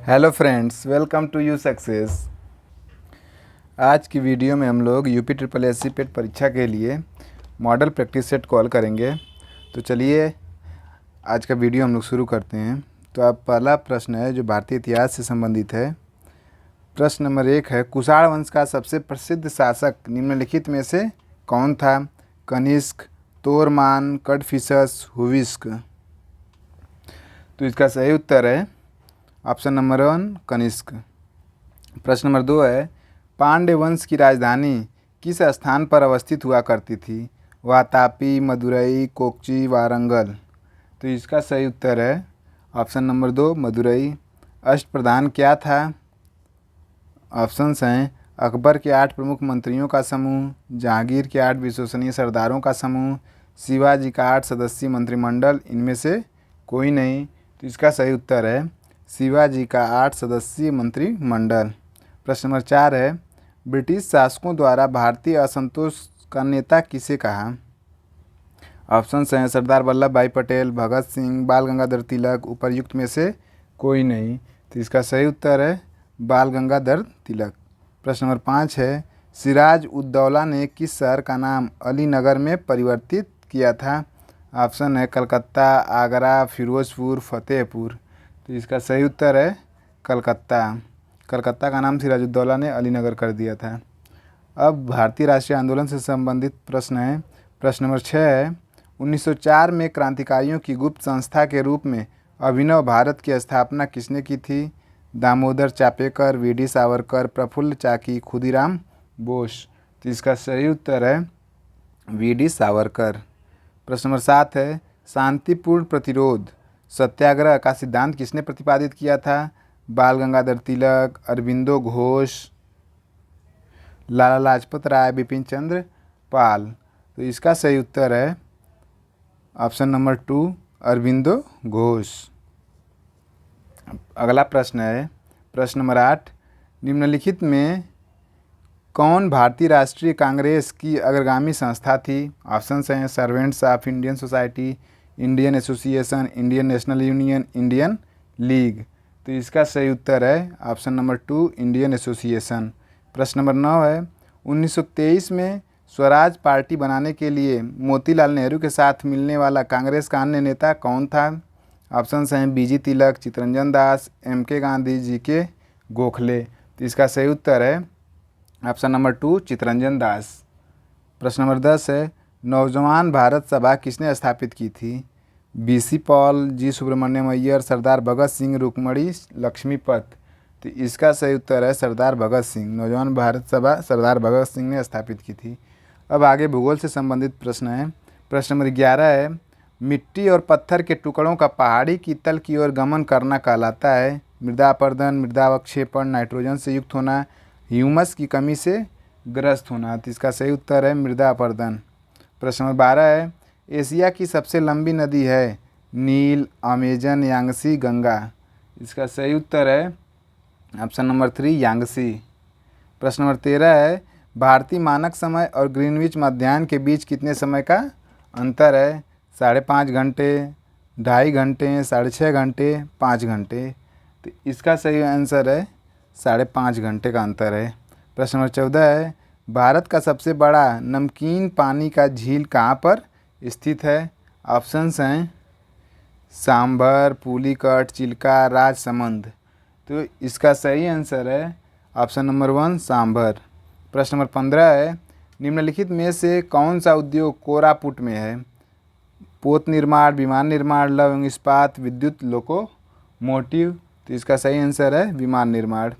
Hello friends, welcome to you success. आज की video में हम लोग यूपी ट्रिपल एससी पेट परीक्षा के लिए मॉडल प्रैक्टिस सेट कॉल करेंगे। तो चलिए आज का वीडियो हम लोग शुरू करते हैं। तो अब पहला प्रश्न है जो भारतीय इतिहास से संबंधित है। प्रश्न नंबर 1 है, कुषाण वंश का सबसे प्रसिद्ध शासक निम्नलिखित में से कौन था? कनिष्क, तोरमान, कडफिसस, हुविस्क। तो इसका सही उत्तर है ऑप्शन नंबर 1 कनिष्क। प्रश्न नंबर 2 है, पांड्य वंश की राजधानी किस स्थान पर अवस्थित हुआ करती थी? वह तापी, मदुरई, कोच्चि, वारंगल। तो इसका सही उत्तर है ऑप्शन नंबर 2 मदुरई। अष्टप्रधान क्या था? ऑप्शंस हैं अकबर के 8 प्रमुख मंत्रियों का समूह, जहांगीर के 8 विश्वसनीय सरदारों का समूह, शिवाजी का 8 सदस्यीय मंत्रिमंडल, इनमें से कोई नहीं। तो इसका सही उत्तर है शिवाजी का 8 सदस्यीय मंत्रिमंडल। प्रश्न नंबर 4 है, ब्रिटिश शासकों द्वारा भारतीय असंतोष का नेता किसे कहा? ऑप्शंस हैं सरदार वल्लभ भाई पटेल, भगत सिंह, बाल गंगाधर तिलक, उपर्युक्त में से कोई नहीं। तो इसका सही उत्तर है बाल गंगाधर तिलक। प्रश्न नंबर 5 है, सिराज उद दौला ने किस शहर का नाम अलीनगर में परिवर्तित किया था? ऑप्शन है कलकत्ता, आगरा, फिरोजपुर, फतेहपुर। तो इसका सही उत्तर है कलकत्ता। कलकत्ता का नाम सिराजुद्दौला ने अलीनगर कर दिया था। अब भारतीय राष्ट्रीय आंदोलन से संबंधित प्रश्न है। प्रश्न नंबर 6 है, 1904 में क्रांतिकारियों की गुप्त संस्था के रूप में अभिनव भारत की स्थापना किसने की थी? दामोदर चापेकर, वी.डी. सावरकर, प्रफुल्ल चाकी, खुदीराम बोस। तो इसका सही उत्तर है वी.डी. सावरकर। प्रश्न नंबर 7 है, शांतिपूर्ण प्रतिरोध सत्याग्रह का सिद्धांत किसने प्रतिपादित किया था? बाल गंगाधर तिलक, अरबिंदो घोष, लाला लाजपत राय, बिपिन चंद्र पाल। तो इसका सही उत्तर है ऑप्शन नंबर 2 अरबिंदो घोष। अगला प्रश्न है प्रश्न नंबर 8, निम्नलिखित में कौन भारतीय राष्ट्रीय कांग्रेस की अग्रगामी संस्था थी? ऑप्शंस हैं servants of Indian society, Indian association, Indian national union, Indian league. तो इसका सही उत्तर है ऑप्शन नंबर 2 इंडियन एसोसिएशन। प्रश्न नंबर 9 है, 1923 में स्वराज पार्टी बनाने के लिए मोतीलाल नेहरू के साथ मिलने वाला कांग्रेस का अन्य नेता कौन था? ऑप्शंस हैं बीजी तिलक, चित्तरंजन दास, एम.के. गांधी, जी.के. गोखले। तो इसका सही उत्तर है ऑप्शन नंबर 2 चित्तरंजन दास। प्रश्न नंबर 10 है, नौजवान भारत सभा किसने स्थापित की थी? बी.सी. पॉल, जी. सुब्रमण्यम अय्यर, सरदार भगत सिंह, रुक्मणी लक्ष्मीपत। तो इसका सही उत्तर है सरदार भगत सिंह। नौजवान भारत सभा सरदार भगत सिंह ने स्थापित की थी। अब आगे भूगोल से संबंधित प्रश्न है। प्रश्न नंबर 11 है, मिट्टी और पत्थर के टुकड़ों का पहाड़ी की तल की ओर गमन करना कहलाता है? मृदा अपरदन, मृदा अवक्षेपण, नाइट्रोजन से युक्त होना, ह्यूमस की कमी से ग्रस्त होना। तो इसका सही उत्तर है मृदा अपरदन। प्रश्न नंबर 12 है, एशिया की सबसे लंबी नदी है? नील, अमेजन, यांगसी, गंगा। इसका सही उत्तर है ऑप्शन नंबर 3 यांगसी। प्रश्न नंबर 13 है, भारतीय मानक समय और ग्रीनविच मध्याह्न के बीच कितने समय का अंतर है? 5.5 घंटे, 2.5 घंटे, 6.5 घंटे, 5 घंटे। तो इसका सही आंसर है 5.5 घंटे का अंतर है। प्रश्न नंबर 14 है, भारत का सबसे बड़ा नमकीन पानी का झील कहाँ पर स्थित है? ऑप्शंस हैं सांभर, पुलिकट, चिल्का, राजसमंद। तो इसका सही आंसर है ऑप्शन नंबर 1 सांभर। प्रश्न नंबर 15 है, निम्नलिखित में से कौन सा उद्योग कोरापुट में है? पोत निर्माण, विमान निर्माण, लौह इस्पात, विद्युत लोकोमोटिव। तो इसका सही आंसर है विमान निर्माण।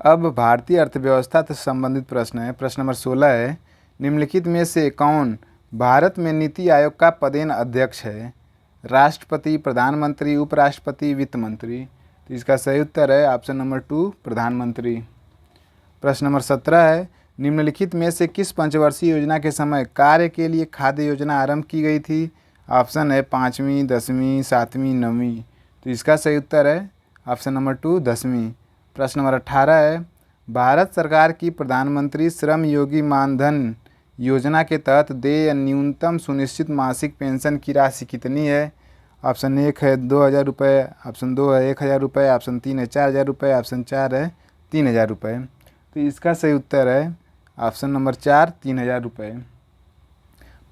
अब भारतीय अर्थव्यवस्था से संबंधित प्रश्न है। प्रश्न नंबर 16 है, निम्नलिखित में से कौन भारत में नीति आयोग का पदेन अध्यक्ष है? राष्ट्रपति, प्रधानमंत्री, उपराष्ट्रपति, वित्त मंत्री। तो इसका सही उत्तर है ऑप्शन नंबर 2 प्रधानमंत्री। प्रश्न नंबर 17 है, निम्नलिखित में से किस पंचवर्षीय योजना के समय कार्य के लिए खाद्य योजना आरंभ की गई थी? ऑप्शन है 5वीं, 10वीं, 7वीं, 9वीं। तो इसका सही उत्तर है ऑप्शन नंबर 2 10वीं। प्रश्न नंबर 18 है, भारत सरकार की प्रधानमंत्री श्रम योगी मानधन योजना के तहत देय न्यूनतम सुनिश्चित मासिक पेंशन की राशि कितनी है? ऑप्शन 1 है 2,000 रुपये, ऑप्शन 2 है 1,000 रुपये, ऑप्शन 3 है 4,000 रुपये, ऑप्शन 4 है 3,000 रुपये। तो इसका सही उत्तर है ऑप्शन नंबर 4, 3,000 रुपये।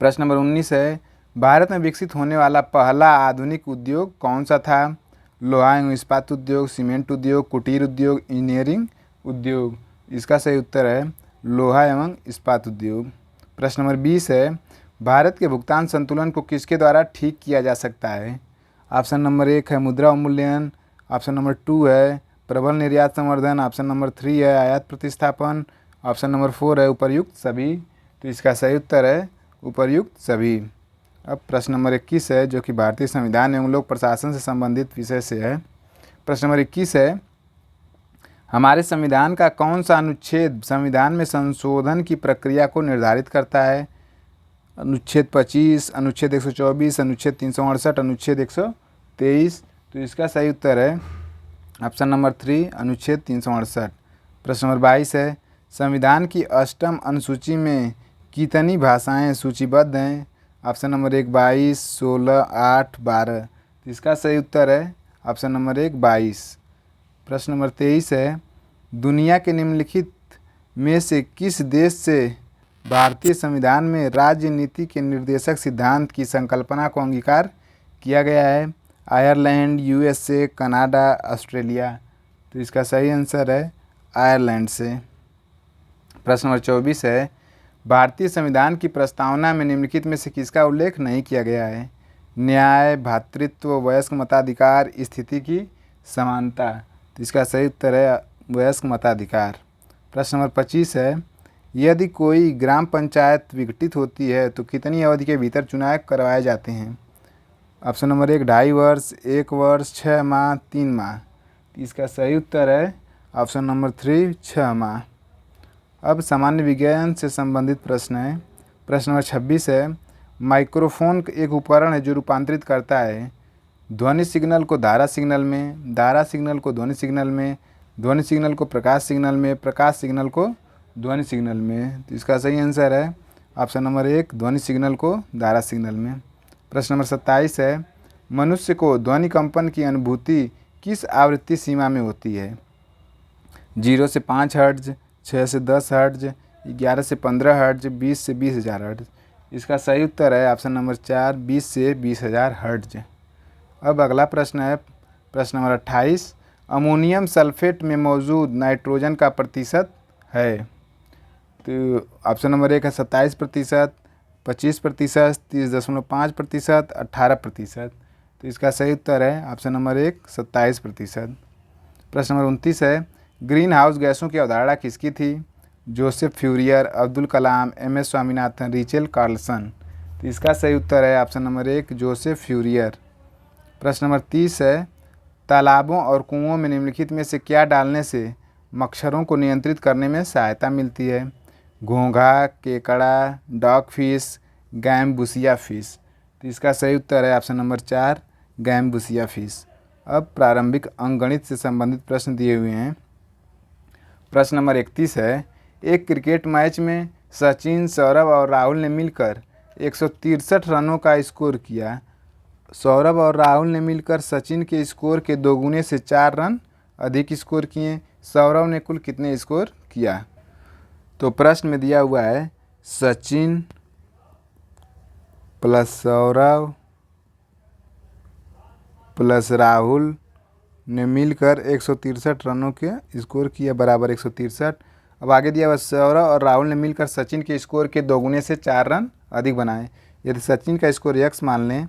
प्रश्न नंबर 19 है भारत में विकसित होने वाला पहला आधुनिक उद्योग कौन सा था? लोहा एवं इस्पात उद्योग, सीमेंट उद्योग, कुटीर उद्योग, इंजीनियरिंग उद्योग। इसका सही उत्तर है लोहा एवं इस्पात उद्योग। प्रश्न नंबर 20 है भारत के भुगतान संतुलन को किसके द्वारा ठीक किया जा सकता है? ऑप्शन नंबर 1 है मुद्रा अवमूल्यन, ऑप्शन नंबर 2 है प्रबल निर्यात संवर्धन, ऑप्शन नंबर 3 है आयात प्रतिस्थापन, ऑप्शन नंबर 4 है उपर्युक्त सभी। तो इसका सही उत्तर है उपर्युक्त सभी। अब प्रश्न नंबर 21 है जो कि भारतीय संविधान एवं लोक प्रशासन से संबंधित विषय से है। प्रश्न नंबर 21 है हमारे संविधान का कौन सा अनुच्छेद संविधान में संशोधन की प्रक्रिया को निर्धारित करता है? अनुच्छेद 25, अनुच्छेद 124, अनुच्छेद 368, अनुच्छेद 123। तो इसका सही उत्तर है ऑप्शन नंबर 3 अनुच्छेद 368। प्रश्न नंबर 22 है संविधान की अष्टम अनुसूची में कितनी भाषाएं सूचीबद्ध हैं? Option number 1 22, 16, 8, 12। तो इसका सही उत्तर है ऑप्शन नंबर 1 22। प्रश्न नंबर 23 है दुनिया के निम्नलिखित में से किस देश से भारतीय संविधान में राज्य नीति के निर्देशक सिद्धांत की संकल्पना को अंगीकार किया गया है? Ireland, USA, Canada, Australia. तो इसका सही आंसर है आयरलैंड से। प्रश्न नंबर 24 है भारतीय संविधान की प्रस्तावना में निम्नलिखित में से किसका उल्लेख नहीं किया गया है? न्याय, भ्रातृत्व, वयस्क मताधिकार, स्थिति की समानता। तो इसका सही उत्तर है वयस्क मताधिकार। प्रश्न नंबर 25 है यदि कोई ग्राम पंचायत विघटित होती है तो कितनी अवधि के भीतर चुनाव करवाए जाते हैं? ऑप्शन नंबर 1 2.5 वर्ष, 1 वर्ष, 6 माह, 3 माह। इसका सही उत्तर है ऑप्शन नंबर 3 6 माह। अब सामान्य विज्ञान से संबंधित प्रश्न है। प्रश्न नंबर 26 है माइक्रोफोन एक उपकरण है जो रूपांतरित करता है ध्वनि सिग्नल को धारा सिग्नल में, धारा सिग्नल को ध्वनि सिग्नल में, ध्वनि सिग्नल को प्रकाश सिग्नल में, प्रकाश सिग्नल को ध्वनि सिग्नल में। तो इसका सही आंसर है ऑप्शन नंबर 1 ध्वनि सिग्नल को धारा सिग्नल में। प्रश्न नंबर 27 है मनुष्य को ध्वनि कंपन की अनुभूति किस आवृत्ति सीमा में होती है? 0 से 5 हर्ट्ज, 6 से 10 हर्ट्ज, 11 से 15 हर्ट्ज, 20 से 20,000 हर्ट्ज। इसका सही उत्तर है ऑप्शन नंबर 4 20 से 20,000 हर्ट्ज। अब अगला प्रश्न है प्रश्न नंबर 28 अमोनियम सल्फेट में मौजूद नाइट्रोजन का प्रतिशत है? तो ऑप्शन नंबर 1 है 27%, 25%, 30.5%, 18%। तो इसका सही उत्तर है ऑप्शन नंबर 1 27%। प्रश्न नंबर 29 है ग्रीन हाउस गैसों की अवधारणा किसकी थी? Joseph Fourier, Abdul Kalam, MS. Swaminathan, Rachel Carlson. तो इसका सही उत्तर है ऑप्शन नंबर 1 जोसेफ फ्यूरियर। प्रश्न नंबर 30 है तालाबों और कुओं में निम्नलिखित में से क्या डालने से मच्छरों को नियंत्रित करने में सहायता मिलती है? घोंघा, केकड़ा, डॉग फिश, गैम्बुसिया फिश। तो इसका सही उत्तर है ऑप्शन नंबर 4 गैम्बुसिया फिश। अब प्रारंभिक अंकगणित से संबंधित प्रश्न दिए हुए हैं। प्रश्न नंबर 31 है एक क्रिकेट मैच में सचिन, सौरभ और राहुल ने मिलकर 163 रनों का स्कोर किया। सौरभ और राहुल ने मिलकर सचिन के स्कोर के दोगुने से 4 रन अधिक स्कोर किए। सौरभ ने कुल कितने स्कोर किया? तो प्रश्न में दिया हुआ है सचिन प्लस सौरभ प्लस राहुल ने मिलकर 163 रनों के स्कोर किया बराबर 163। अब आगे दिया हुआ सौरभ और राहुल ने मिलकर सचिन के स्कोर के दोगुने से 4 रन अधिक बनाए। यदि सचिन का स्कोर x मान लें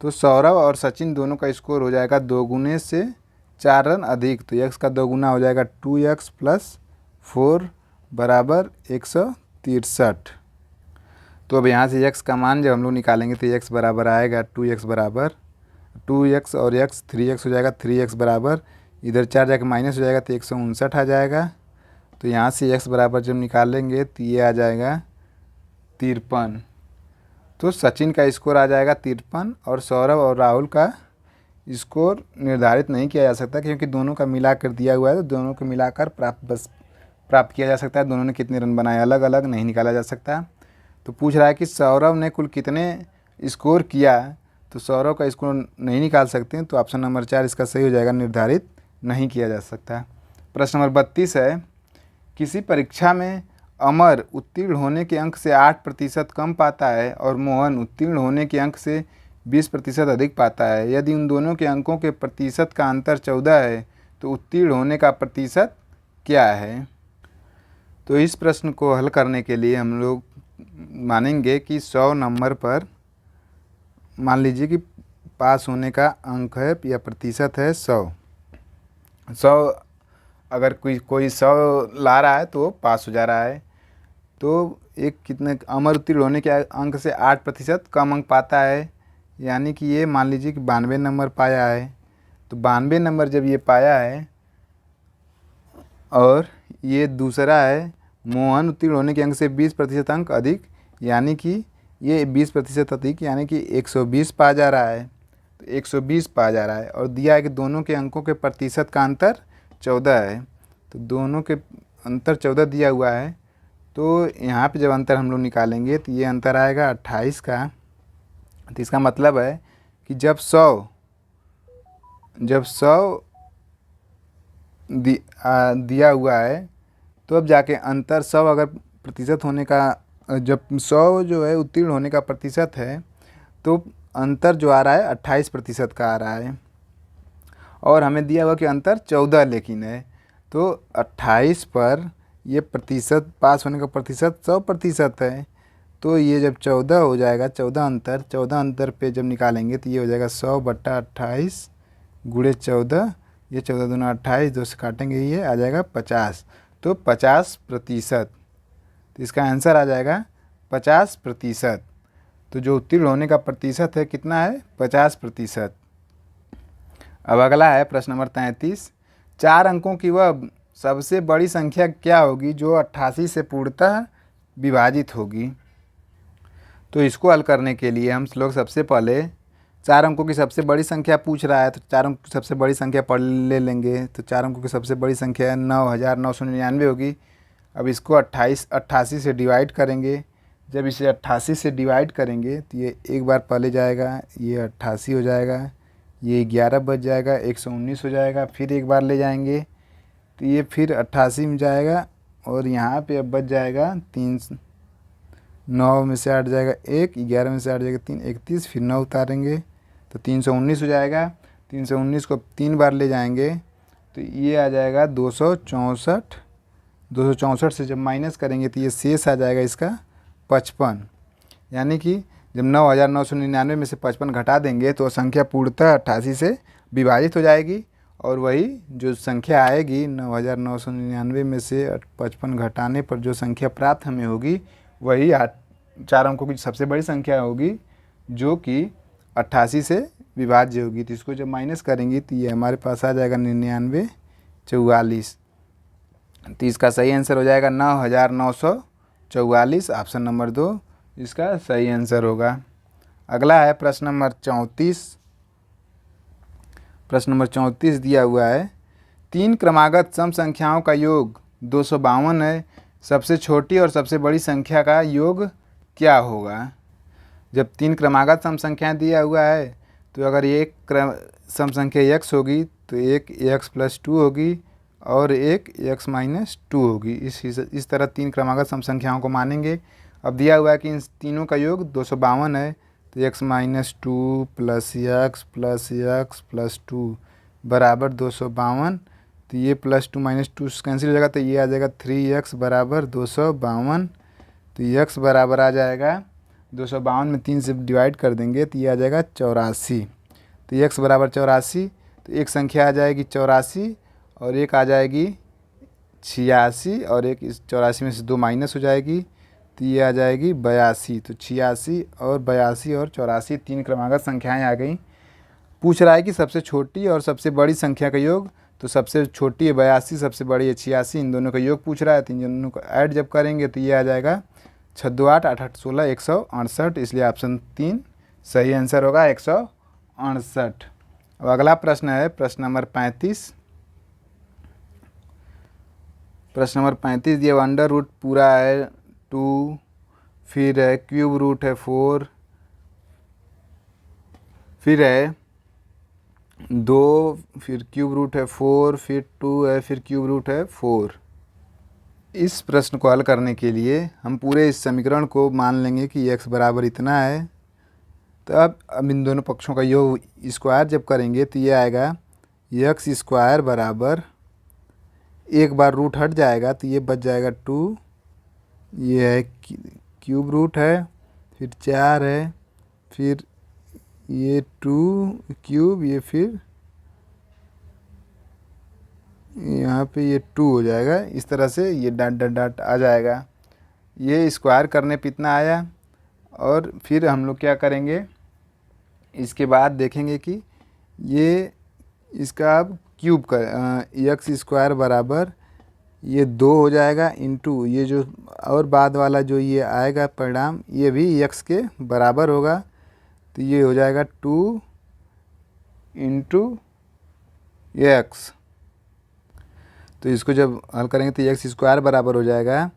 तो सौरभ और सचिन दोनों का स्कोर हो जाएगा दोगुने से 4 रन अधिक। तो x का दोगुना हो जाएगा 2x प्लस 4 बराबर 163। तो अब यहाँ से x का मान जब हम लोग निकालेंगे तो x बराबर आएगा 2x बराबर 2x और x 3x हो जाएगा। 3x बराबर इधर 4 जाकर माइनस हो जाएगा तो 159 आ जाएगा। तो यहाँ से x बराबर जब निकालेंगे तो ये आ जाएगा 53। तो सचिन का स्कोर आ जाएगा 53 और सौरभ और राहुल का स्कोर निर्धारित नहीं किया जा सकता क्योंकि दोनों का मिलाकर दिया हुआ है। तो दोनों को मिलाकर प्राप्त किया जा सकता है। दोनों ने कितने रन बनाए अलग अलग नहीं निकाला जा सकता। तो पूछ रहा है कि सौरभ ने कुल कितने स्कोर किया। तो सौरव का इसको नहीं निकाल सकते हैं, तो ऑप्शन नंबर 4 इसका सही हो जाएगा, निर्धारित नहीं किया जा सकता। प्रश्न नंबर 32 है, किसी परीक्षा में अमर उत्तीर्ण होने के अंक से 8% कम पाता है और मोहन उत्तीर्ण होने के अंक से 20% अधिक पाता है। यदि उन दोनों के अंकों के प्रतिशत का अंतर 14 है तो उत्तीर्ण होने का प्रतिशत क्या है? तो इस प्रश्न को हल करने के लिए हम लोग मानेंगे कि 100 नंबर पर मान लीजिए कि पास होने का अंक है या प्रतिशत है 100 अगर कोई 100 ला रहा है तो पास हो जा रहा है। तो एक कितने अमर उत्तीर्ण होने के अंक से 8% कम अंक पाता है, यानी कि ये मान लीजिए कि 92 नंबर पाया है। तो 92 नंबर जब ये पाया है और ये दूसरा है मोहन उत्तीर्ण होने के अंक से 20% अंक अधिक, यानी कि ये 20% अधिक यानी कि 120 पा जा रहा है। तो 120 पा जा रहा है और दिया है कि दोनों के अंकों के प्रतिशत का अंतर 14 है। तो दोनों के अंतर 14 दिया हुआ है, तो यहाँ पे जब अंतर हम लोग निकालेंगे तो ये अंतर आएगा 28 का। तो इसका मतलब है कि जब 100 दिया हुआ है तो अब जाके अंतर 100 अगर प्रतिशत होने का, जब 100 जो है उत्तीर्ण होने का प्रतिशत है तो अंतर जो आ रहा है 28% का आ रहा है और हमें दिया हुआ कि अंतर 14 लेकिन है। तो 28 पर ये प्रतिशत पास होने का प्रतिशत 100% है। तो ये जब 14 हो जाएगा, 14 अंतर पे जब निकालेंगे तो ये हो जाएगा 100/28 गुणे 14, ये 14 दूना 28, 2 से काटेंगे ये आ जाएगा 50। तो 50%, तो इसका आंसर आ जाएगा 50%। तो जो उत्तीर्ण होने का प्रतिशत है कितना है? 50%। अब अगला है प्रश्न नंबर 33, 4 अंकों की वह सबसे बड़ी संख्या क्या होगी जो 88 से पूर्णतः विभाजित होगी? तो इसको हल करने के लिए हम लोग सबसे पहले 4 अंकों की सबसे बड़ी संख्या पूछ रहा है, तो 4 अंकों की सबसे बड़ी संख्या पढ़ ले लेंगे। तो 4 अंकों की सबसे बड़ी संख्या 9999 होगी। अब इसको 88 से डिवाइड करेंगे। जब इसे 88 से डिवाइड करेंगे तो ये एक बार पहले जाएगा, ये 88 हो जाएगा, ये 11 बच जाएगा, 119 हो जाएगा। फिर एक बार ले जाएंगे तो ये फिर 88 में जाएगा और यहाँ पे अब बच जाएगा 3, 9 में से 8 जाएगा 1, 11 में से 8 जाएगा 3, 31, फिर 9 उतारेंगे तो 319 हो जाएगा। 319 को 3 बार ले जाएंगे तो ये आ जाएगा 264। 264 से जब माइनस करेंगे तो ये शेष आ जाएगा इसका 55, यानी कि जब 9999 में से 55 घटा देंगे तो संख्या पूर्णतः 88 से विभाजित हो जाएगी और वही जो संख्या आएगी 9999 में से 55 घटाने पर जो संख्या प्राप्त हमें होगी वही 4 अंकों की सबसे बड़ी संख्या होगी जो कि 88 से विभाज्य होगी। तो इसको जब माइनस करेंगे तो ये हमारे पास आ जाएगा 9944। तो इसका सही आंसर हो जाएगा 9944, ऑप्शन नंबर 2 इसका सही आंसर होगा। अगला है प्रश्न नंबर 34। प्रश्न नंबर 34 दिया हुआ है, 3 क्रमागत सम संख्याओं का योग 252 है, सबसे छोटी और सबसे बड़ी संख्या का योग क्या होगा? जब 3 क्रमागत सम संख्याएं दिया हुआ है तो अगर एक सम संख्या x होगी तो एक x + 2 होगी और एक x - 2 होगी। इस तरह 3 क्रमागत सम संख्याओं को मानेंगे। अब दिया हुआ है कि इन तीनों का योग 252 है, तो x - 2 + x + 2 बराबर 252। तो ये +2 - 2 कैंसिल हो जाएगा तो ये आ जाएगा 3x बराबर 252। तो x बराबर आ जाएगा 252 में 3 से डिवाइड कर देंगे तो ये आ जाएगा 84। तो x बराबर 84। तो एक संख्या आ जाएगी 84 और एक आ जाएगी 86 और एक इस 84 में से 2 माइनस हो जाएगी तो ये आ जाएगी 82। तो 86 और 82 और 84 3 क्रमागत संख्याएं आ गई। पूछ रहा है कि सबसे छोटी और सबसे बड़ी संख्या का योग, तो सबसे छोटी है 82, सबसे बड़ी है 86, इन दोनों का योग पूछ रहा है। तो इन दोनों को ऐड जब करेंगे तो ये आ जाएगा 6 2 8 8 8 16 168, इसलिए ऑप्शन 3 सही आंसर होगा 168। अब अगला प्रश्न है प्रश्न नंबर 35। प्रश्न नंबर 35 दिया अंडर रूट पूरा है 2, फिर है क्यूब रूट है 4, फिर है 2, फिर क्यूब रूट है 4, फिर 2 है, फिर क्यूब रूट है 4। इस प्रश्न को हल करने के लिए हम पूरे इस समीकरण को मान लेंगे कि x बराबर इतना है। तो अब इन दोनों पक्षों का योग स्क्वायर जब करेंगे तो ये आएगा x स्क्वायर बराबर, एक बार रूट हट जाएगा तो ये बच जाएगा 2, ये है क्यूब रूट है, फिर 4 है, फिर ये 2 क्यूब, ये फिर यहाँ पे ये 2 हो जाएगा। इस तरह से ये डॉट डॉट डॉट आ जाएगा। ये स्क्वायर करने पे इतना आया। और फिर हम लोग क्या करेंगे, इसके बाद देखेंगे कि ये इसका अब क्यूब कर एक्स स्क्वायर बराबर ये 2 हो जाएगा इंटू ये जो और बाद वाला जो ये आएगा परिणाम, ये भी एक्स के बराबर होगा। तो ये हो जाएगा 2 इंटू एक्स। तो इसको जब हल करेंगे तो एक्स स्क्वायर बराबर हो जाएगा,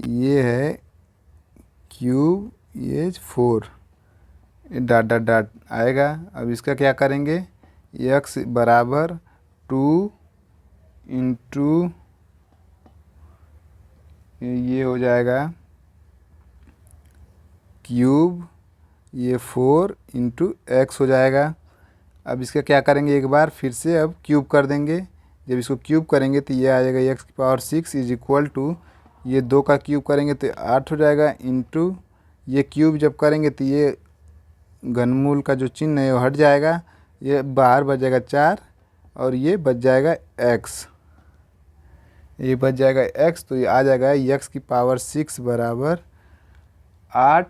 ये है क्यूब, ये 4, डॉट डॉट डॉट आएगा। अब इसका क्या करेंगे, एक्स बराबर 2 इंटू ये हो जाएगा क्यूब, ये 4 इंटू एक्स हो जाएगा। अब इसका क्या करेंगे, एक बार फिर से अब क्यूब कर देंगे। जब इसको क्यूब करेंगे तो ये आ जाएगा एक्स की पावर 6 इज इक्वल टू, ये 2 का क्यूब करेंगे तो 8 हो जाएगा इंटू ये क्यूब जब करेंगे तो ये घनमूल का जो चिन्ह है वो हट जाएगा, ये बाहर बच जाएगा 4 और ये बच जाएगा x, ये बच जाएगा x। तो ये आ जाएगा x की पावर 6 बराबर 8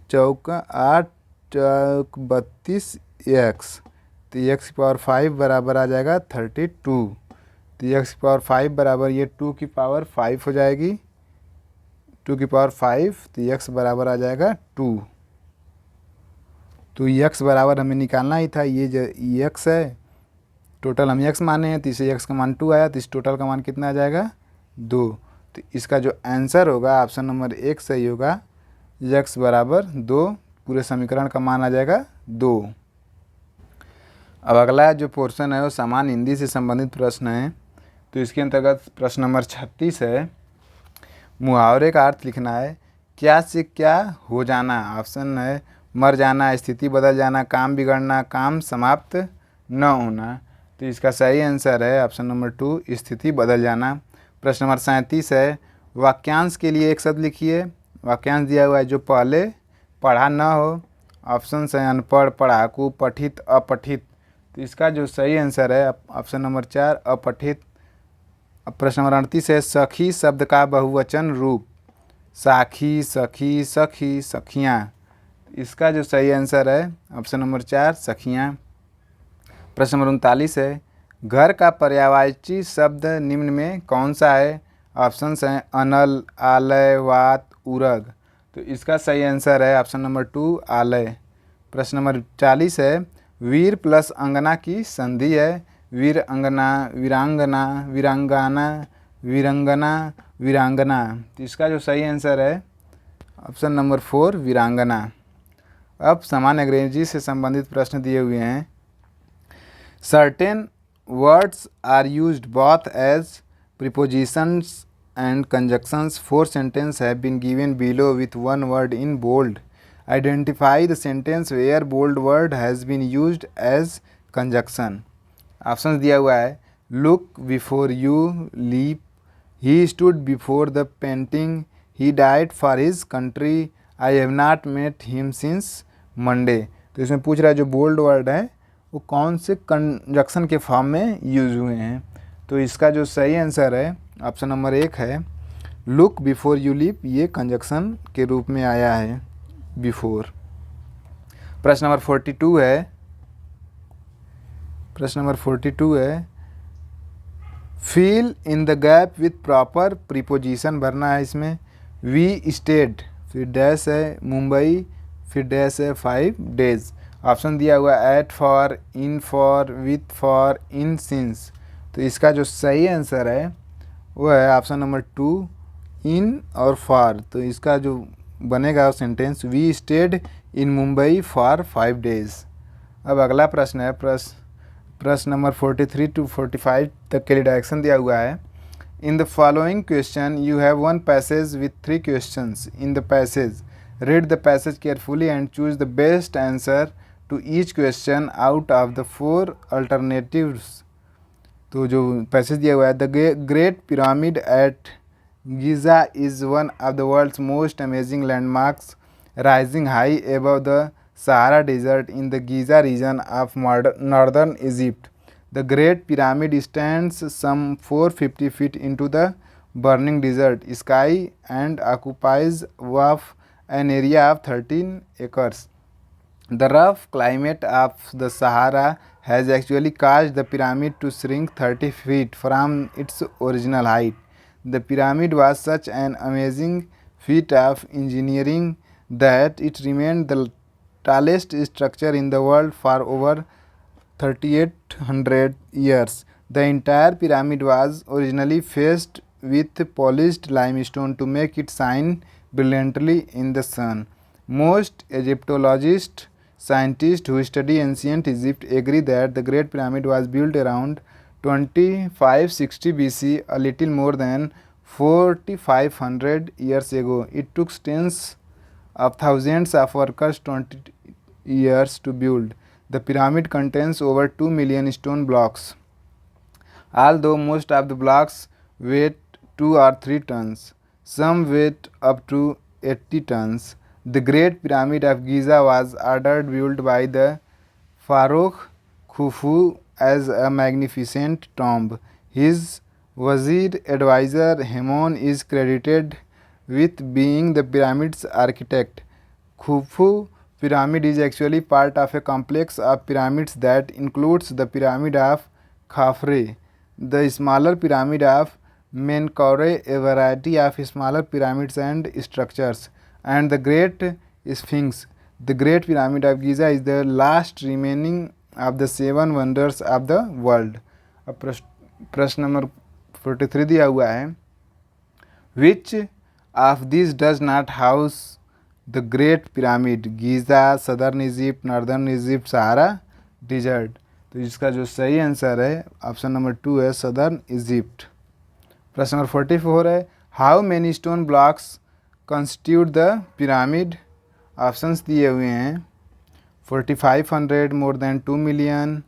चौका 8 32 x। तो x की पावर 5 बराबर आ जाएगा 32। तो x की पावर 5 बराबर ये 2 की पावर 5 हो जाएगी, 2 की पावर 5। तो x बराबर आ जाएगा 2। तो x बराबर हमें निकालना ही था, ये जो x है टोटल हम x माने हैं, तो इसे x का मान 2 आया, तो इस टोटल का मान कितना आ जाएगा 2। तो इसका जो आंसर होगा ऑप्शन नंबर 1 सही होगा, x बराबर 2, पूरे समीकरण का मान आ जाएगा 2। अब अगला जो पोर्शन है वो सामान्य हिंदी से संबंधित प्रश्न है। तो इसके अंतर्गत प्रश्न नंबर 36 है, मुहावरे का अर्थ लिखना है। क्या से क्या हो जाना, ऑप्शन है मर जाना, स्थिति बदल जाना, काम बिगड़ना, काम समाप्त न होना। तो इसका सही आंसर है ऑप्शन नंबर 2, स्थिति बदल जाना। प्रश्न नंबर 37 है, वाक्यांश के लिए एक शब्द लिखिए। वाक्यांश दिया हुआ है जो पहले पढ़ा न हो। ऑप्शन है अनपढ़, पढ़ाकू, पठित, अपठित। तो इसका जो सही आंसर है ऑप्शन नंबर 4, अपठित। अब प्रश्न नंबर 38 है, सखी शब्द का बहुवचन रूप। साखी, सखी, सखी, सखियाँ। इसका जो सही आंसर है ऑप्शन नंबर 4, सखियाँ। प्रश्न नंबर 39 है, घर का पर्यायवाची शब्द निम्न में कौन सा है। ऑप्शन हैं अनल, आलय, वात, उरग। तो इसका सही आंसर है ऑप्शन नंबर 2, आलय। प्रश्न नंबर 40 है, वीर प्लस अंगना की संधि है। वीर, अंगना, वीरांगना, वीरांगाना, वीरंगना, वीरांगना। तो इसका जो सही आंसर है ऑप्शन नंबर 4, वीरांगना। अब सामान्य अंग्रेजी से संबंधित प्रश्न दिए हुए हैं। Certain words are used both as prepositions and conjunctions. 4 sentences have been given below with one word in bold. Identify the sentence where bold word has been used as conjunction. Option दिया हुआ है, look before you leap, he stood before the painting, he died for his country, I have not met him since Monday. तो इसमें पूछ रहा है जो bold word है वो कौन से कंजक्शन के फॉर्म में यूज हुए हैं। तो इसका जो सही आंसर है ऑप्शन नंबर 1 है, लुक बिफोर यू लीप, ये कंजक्शन के रूप में आया है बिफोर। प्रश्न नंबर 42 है, प्रश्न नंबर 42 है, fill in the gap with proper preposition भरना है। इसमें वी स्टेड, फिर डैश है मुंबई, फिर डैश है 5 days। ऑप्शन दिया हुआ है at for, in for, with for, in since. तो इसका जो सही आंसर है वो है ऑप्शन नंबर 2, इन और फॉर। तो इसका जो बनेगा sentence, we stayed in Mumbai for 5 days। अब अगला प्रश्न है, प्रश्न नंबर 43 to 45 तक के लिए डायरेक्शन दिया हुआ है। In the following question you have one passage with 3 questions in the passage. Read the passage carefully and choose the best answer to each question out of the 4 alternatives. तो जो passage दिया हुआ है, the great pyramid at Giza is one of the world's most amazing landmarks rising high above the Sahara Desert in the Giza region of northern Egypt. The Great Pyramid stands some 450 feet into the burning desert sky and occupies of an area of 13 acres. The rough climate of the Sahara has actually caused the pyramid to shrink 30 feet from its original height. The pyramid was such an amazing feat of engineering that it remained the tallest structure in the world for over 3,800 years. The entire pyramid was originally faced with polished limestone to make it shine brilliantly in the sun. Most Egyptologists, scientists who study ancient Egypt agree that the Great Pyramid was built around 2560 BC, a little more than 4,500 years ago. It took tens of thousands of workers 20 years to build. The pyramid contains over 2 million stone blocks. Although most of the blocks weigh 2 or 3 tons, some weight up to 80 tons. The Great Pyramid of Giza was ordered built by the Pharaoh Khufu as a magnificent tomb. His Wazir advisor Hammon is credited with being the pyramid's architect. Khufu pyramid is actually part of a complex of pyramids that includes the pyramid of Khafre, the smaller pyramid of Menkaure, a variety of smaller pyramids and structures, and the Great Sphinx. The Great Pyramid of Giza is the last remaining of the 7 wonders of the world. अब प्रश्न number 43 दिया हुआ है, Which of these does not house the Great Pyramid? Giza, Southern Egypt, Northern Egypt, Sahara Desert। तो इसका जो सही answer है ऑप्शन नंबर 2 है, सदर्न इजिप्ट। प्रश्न नंबर 44 है, how many stone blocks constitute the pyramid? Options दिए हुए हैं 4500, मोर देन 2 मिलियन,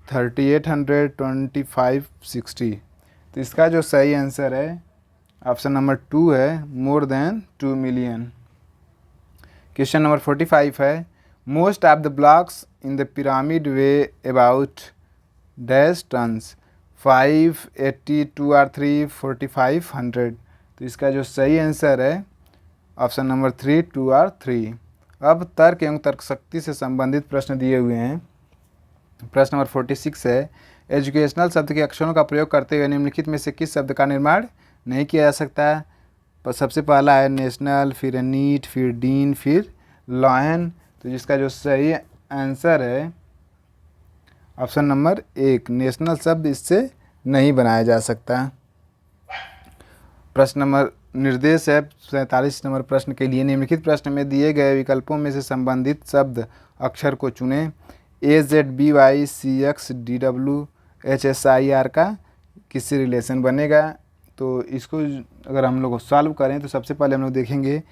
3800, 2560। तो इसका जो सही आंसर है ऑप्शन नंबर 2 है, more than 2 million. Question number 45 है, most of the blocks in the pyramid weigh about dash tons, 580, 2 और 3, 4500। तो इसका जो सही आंसर है ऑप्शन नंबर 3, 2 और 3। अब तर्क एवं तर्क शक्ति से संबंधित प्रश्न दिए हुए हैं। प्रश्न नंबर 46 है, एजुकेशनल शब्द के अक्षरों का प्रयोग करते हुए निम्नलिखित में से किस शब्द का निर्माण नहीं किया जा सकता? सबसे पहला है नेशनल, फिर नीट, फिर डीन, फिर लॉयन। तो जिसका जो सही आंसर है ऑप्शन नंबर 1, नेशनल शब्द इससे नहीं बनाया जा सकता। प्रश्न नंबर निर्देश है 47 नंबर प्रश्न के लिए, निम्नलिखित प्रश्न में दिए गए विकल्पों में से संबंधित शब्द अक्षर को चुनें। AZBYCXDWHSIR का किससे रिलेशन बनेगा? तो इसको अगर हम लोग सॉल्व करें तो सबसे पहले हम लोग देखेंगे,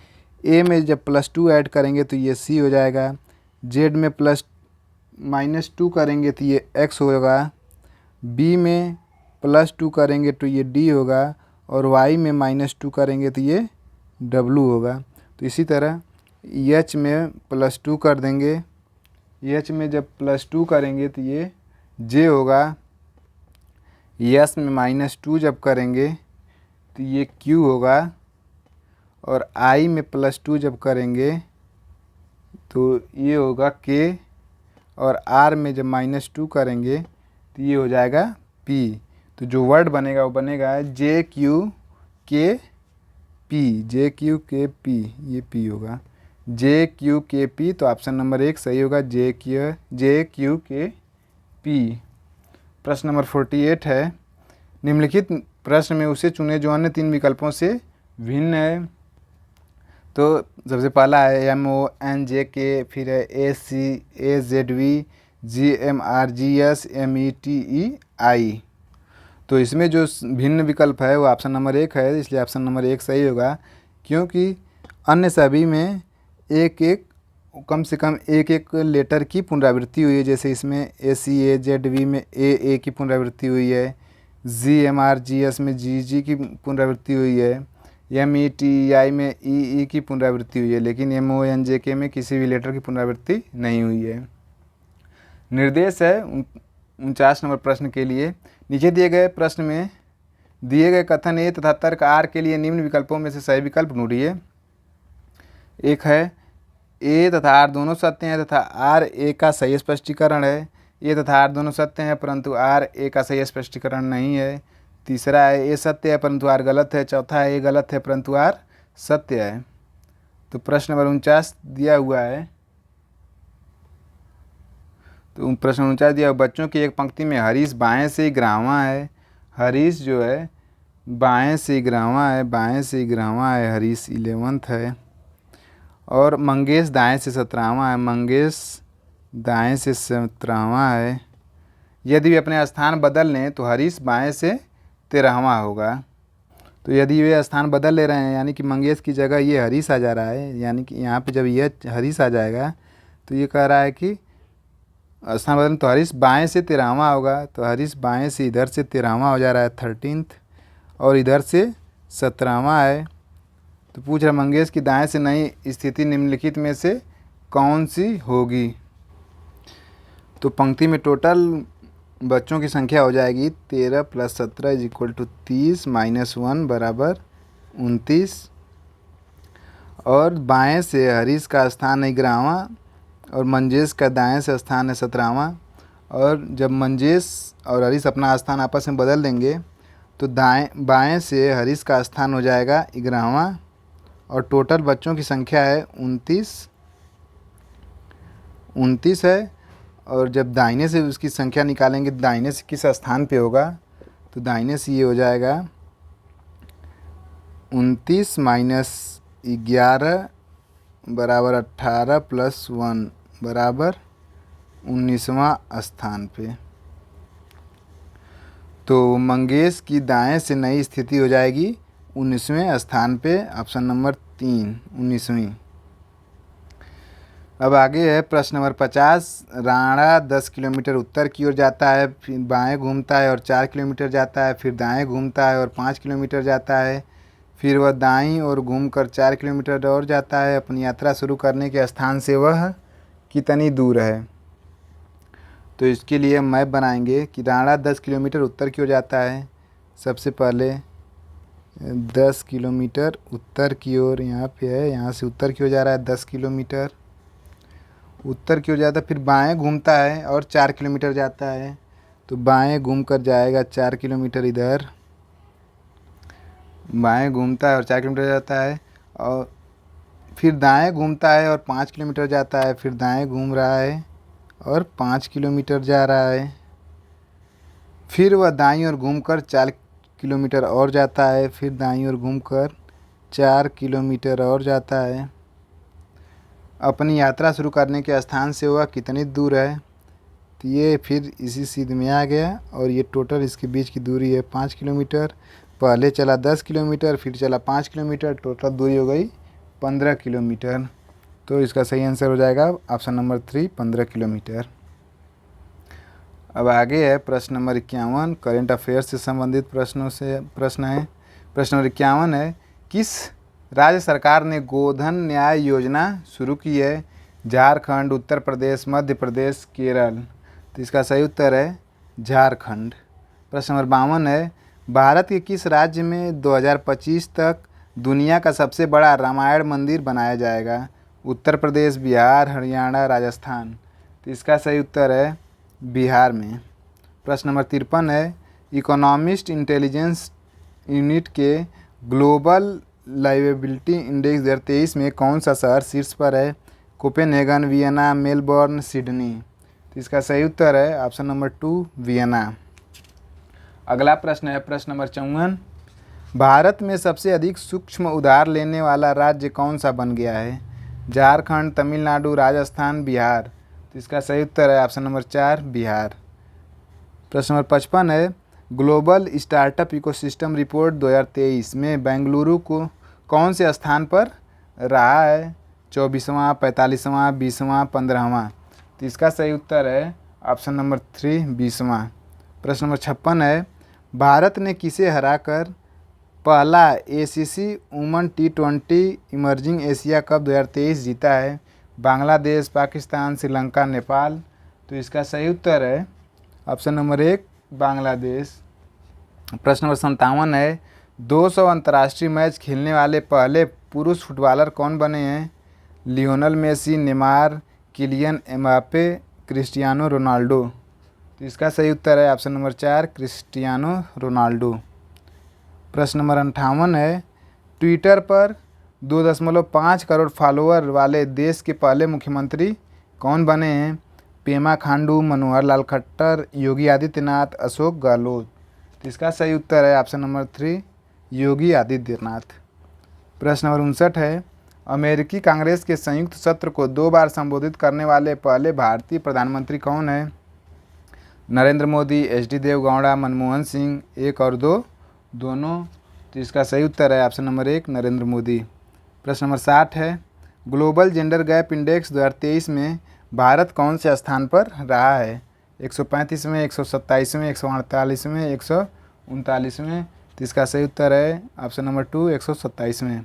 ए में जब +2 ऐड करेंगे तो ये सी हो जाएगा, जेड में -2 करेंगे तो ये एक्स होगा, बी में +2 करेंगे तो ये डी होगा, और वाई में -2 करेंगे तो ये डब्लू होगा। तो इसी तरह एच में +2 कर देंगे, एच में जब +2 करेंगे तो ये जे होगा, एस में -2 जब करेंगे तो ये क्यू होगा, और आई में +2 जब करेंगे तो ये होगा के, और आर में जब -2 करेंगे तो ये हो जाएगा पी। तो जो वर्ड बनेगा वो बनेगा JQKP, JQKP, ये पी होगा, JQKP। तो ऑप्शन नंबर 1 सही होगा, JQKP। प्रश्न नंबर 48 है, निम्नलिखित प्रश्न में उसे चुने जो अन्य 3 विकल्पों से भिन्न है। तो सबसे पहला है MONJK, फिर है ACAZV, GMRGS, METEI। तो इसमें जो भिन्न विकल्प है वो ऑप्शन नंबर 1 है, इसलिए ऑप्शन नंबर 1 सही होगा, क्योंकि अन्य सभी में एक एक कम से कम एक एक लेटर की पुनरावृत्ति हुई है। जैसे इसमें ACAZV में AA की पुनरावृत्ति हुई है, GMRGS में GG की पुनरावृत्ति हुई है, METEI में EE की पुनरावृत्ति हुई है, लेकिन MONJK में किसी भी लेटर की पुनरावृत्ति नहीं हुई है। निर्देश है 49 नंबर प्रश्न के लिए। नीचे दिए गए प्रश्न में दिए गए कथन ए तथा तर्क आर के लिए निम्न विकल्पों में से सही विकल्प ढूंढिए। एक है ए तथा आर दोनों सत्य हैं तथा आर ए का सही स्पष्टीकरण है। ए तथा आर दोनों सत्य हैं परंतु आर ए का सही स्पष्टीकरण नहीं है। तीसरा है ए सत्य है परंतु आर गलत है। चौथा है ए गलत है परंतु आर सत्य है। तो प्रश्न नंबर 49 दिया हुआ है। तो प्रश्न 49 दिया हुआ, बच्चों की एक पंक्ति में हरीश बाएं से गिरावां है। हरीश जो है बाएं से गिरावां है, बाएं से गिरावां है, हरीश 11th है। और मंगेश दाएं से 17वां है, मंगेश दाएं से 17वां है। यदि वे अपने स्थान बदल लें तो हरीश बाएं से 13वां होगा। तो यदि वे स्थान बदल ले रहे हैं यानी कि मंगेश की जगह ये हरीश आ जा रहा है, यानी कि यहाँ पे जब ये हरीश आ जाएगा तो ये कह रहा है कि स्थान बदल तो हरीश बाएं से 13वां होगा। तो हरीश बाएं से इधर से 13वां हो जा रहा है 13th, और इधर से 17वां है। तो पूछ रहा मंगेश की दाएं से नई स्थिति निम्नलिखित में से कौन सी होगी। तो पंक्ति में टोटल बच्चों की संख्या हो जाएगी 13 + 17 = 30 - 1 = 29। और बाएं से हरीश का स्थान है 11वां और मंगेश का दाएं से स्थान है 17वां। और जब मंगेश और हरीश अपना स्थान आपस में बदल देंगे तो बाएं से हरीश का स्थान हो जाएगा 11वां और टोटल बच्चों की संख्या है 29 है। और जब दाहिने से उसकी संख्या निकालेंगे दाहिने से किस स्थान पे होगा, तो दाहिने से ये हो जाएगा 29 - 11 = 18 + 1 = 19वां स्थान पे। तो मंगेश की दाएं से नई स्थिति हो जाएगी 19वें स्थान पे, ऑप्शन नंबर 3 19वीं। अब आगे है प्रश्न नंबर 50। राणा 10 किलोमीटर उत्तर की ओर जाता है, फिर बाएं घूमता है और 4 किलोमीटर जाता है, फिर दाएं घूमता है और 5 किलोमीटर जाता है, फिर वह दाईं ओर घूमकर 4 किलोमीटर और जाता है। अपनी यात्रा शुरू करने के स्थान से वह कितनी दूर है। तो इसके लिए मैप बनाएंगे कि राणा 10 किलोमीटर उत्तर की ओर जाता है। सबसे पहले 10 किलोमीटर उत्तर की ओर यहाँ पे है, यहाँ से उत्तर की ओर जा रहा है 10 किलोमीटर उत्तर की ओर जाता है। फिर बाएं घूमता है और 4 किलोमीटर जाता है। तो बाएं घूम कर जाएगा 4 किलोमीटर इधर, बाएं घूमता है और 4 किलोमीटर जाता है। और फिर दाएं घूमता है और 5 किलोमीटर जाता है, फिर दाएं घूम रहा है और 5 किलोमीटर जा रहा है। फिर वह दाईं ओर घूमकर 4 किलोमीटर और जाता है, फिर दाईं ओर घूमकर 4 किलोमीटर और जाता है। अपनी यात्रा शुरू करने के स्थान से वह कितनी दूर है, तो ये फिर इसी सीध में आ गया और ये टोटल इसके बीच की दूरी है 5 किलोमीटर। पहले चला 10 किलोमीटर, फिर चला 5 किलोमीटर, टोटल दूरी हो गई 15 किलोमीटर। तो इसका सही आंसर हो जाएगा ऑप्शन नंबर 3 15 किलोमीटर। अब आगे है प्रश्न नंबर 51, करेंट अफेयर्स से संबंधित प्रश्नों से प्रश्न है। प्रश्न नंबर 51 है, किस राज्य सरकार ने गोधन न्याय योजना शुरू की है। झारखंड, उत्तर प्रदेश, मध्य प्रदेश, केरल। तो इसका सही उत्तर है झारखंड। प्रश्न नंबर 52 है, भारत के किस राज्य में 2025 तक दुनिया का सबसे बड़ा रामायण मंदिर बनाया जाएगा। उत्तर प्रदेश, बिहार, हरियाणा, राजस्थान। तो इसका सही उत्तर है बिहार में। प्रश्न नंबर 53 है, इकोनॉमिस्ट इंटेलिजेंस यूनिट के ग्लोबल लाइवेबिलिटी इंडेक्स 2023 में कौन सा शहर शीर्ष पर है। Copenhagen, Vienna, Melbourne, Sydney. तो इसका सही उत्तर है ऑप्शन नंबर 2 वियना। अगला प्रश्न है प्रश्न नंबर 54, भारत में सबसे अधिक सूक्ष्म उधार लेने वाला राज्य कौन सा बन गया है? झारखंड, तमिलनाडु, राजस्थान, बिहार। तो इसका सही उत्तर है ऑप्शन नंबर 4 बिहार। प्रश्न नंबर 55 है, ग्लोबल स्टार्टअप इकोसिस्टम रिपोर्ट 2023 में बेंगलुरु को कौन से स्थान पर रहा है? 24वां, 45वां, 20वां, 15वां। तो इसका सही उत्तर है ऑप्शन नंबर 3 20वां। प्रश्न नंबर 56 है, भारत ने किसे हराकर पहला ACC women T20 emerging Asia cup 2023 जीता है? बांग्लादेश, पाकिस्तान, श्रीलंका, नेपाल। तो इसका सही उत्तर है ऑप्शन नंबर 1 बांग्लादेश। प्रश्न नंबर 57 है, 200 अंतर्राष्ट्रीय मैच खेलने वाले पहले पुरुष फुटबॉलर कौन बने हैं? Lionel Messi, Neymar, Kylian Mbappe, Cristiano Ronaldo. तो इसका सही उत्तर है ऑप्शन नंबर 4 क्रिस्टियानो रोनाल्डो। प्रश्न नंबर 58 है, ट्विटर पर 2.5 करोड़ फॉलोअर वाले देश के पहले मुख्यमंत्री कौन बने हैं? पेमा खांडू, मनोहर लाल खट्टर, योगी आदित्यनाथ, अशोक गहलोत। तो इसका सही उत्तर है ऑप्शन नंबर 3 योगी आदित्यनाथ। प्रश्न नंबर 59 है, अमेरिकी कांग्रेस के संयुक्त सत्र को 2 बार संबोधित करने वाले पहले भारतीय प्रधानमंत्री कौन है? नरेंद्र मोदी, HD देवगौड़ा, मनमोहन सिंह, 1 और 2 दोनों। तो इसका सही उत्तर है ऑप्शन नंबर 1 नरेंद्र मोदी। प्रश्न नंबर 60 है, ग्लोबल जेंडर गैप इंडेक्स 2023 में भारत कौन से स्थान पर रहा है? 135वें, 127वें, 148वें, 139वें। तो इसका सही उत्तर है ऑप्शन नंबर 2 127वें।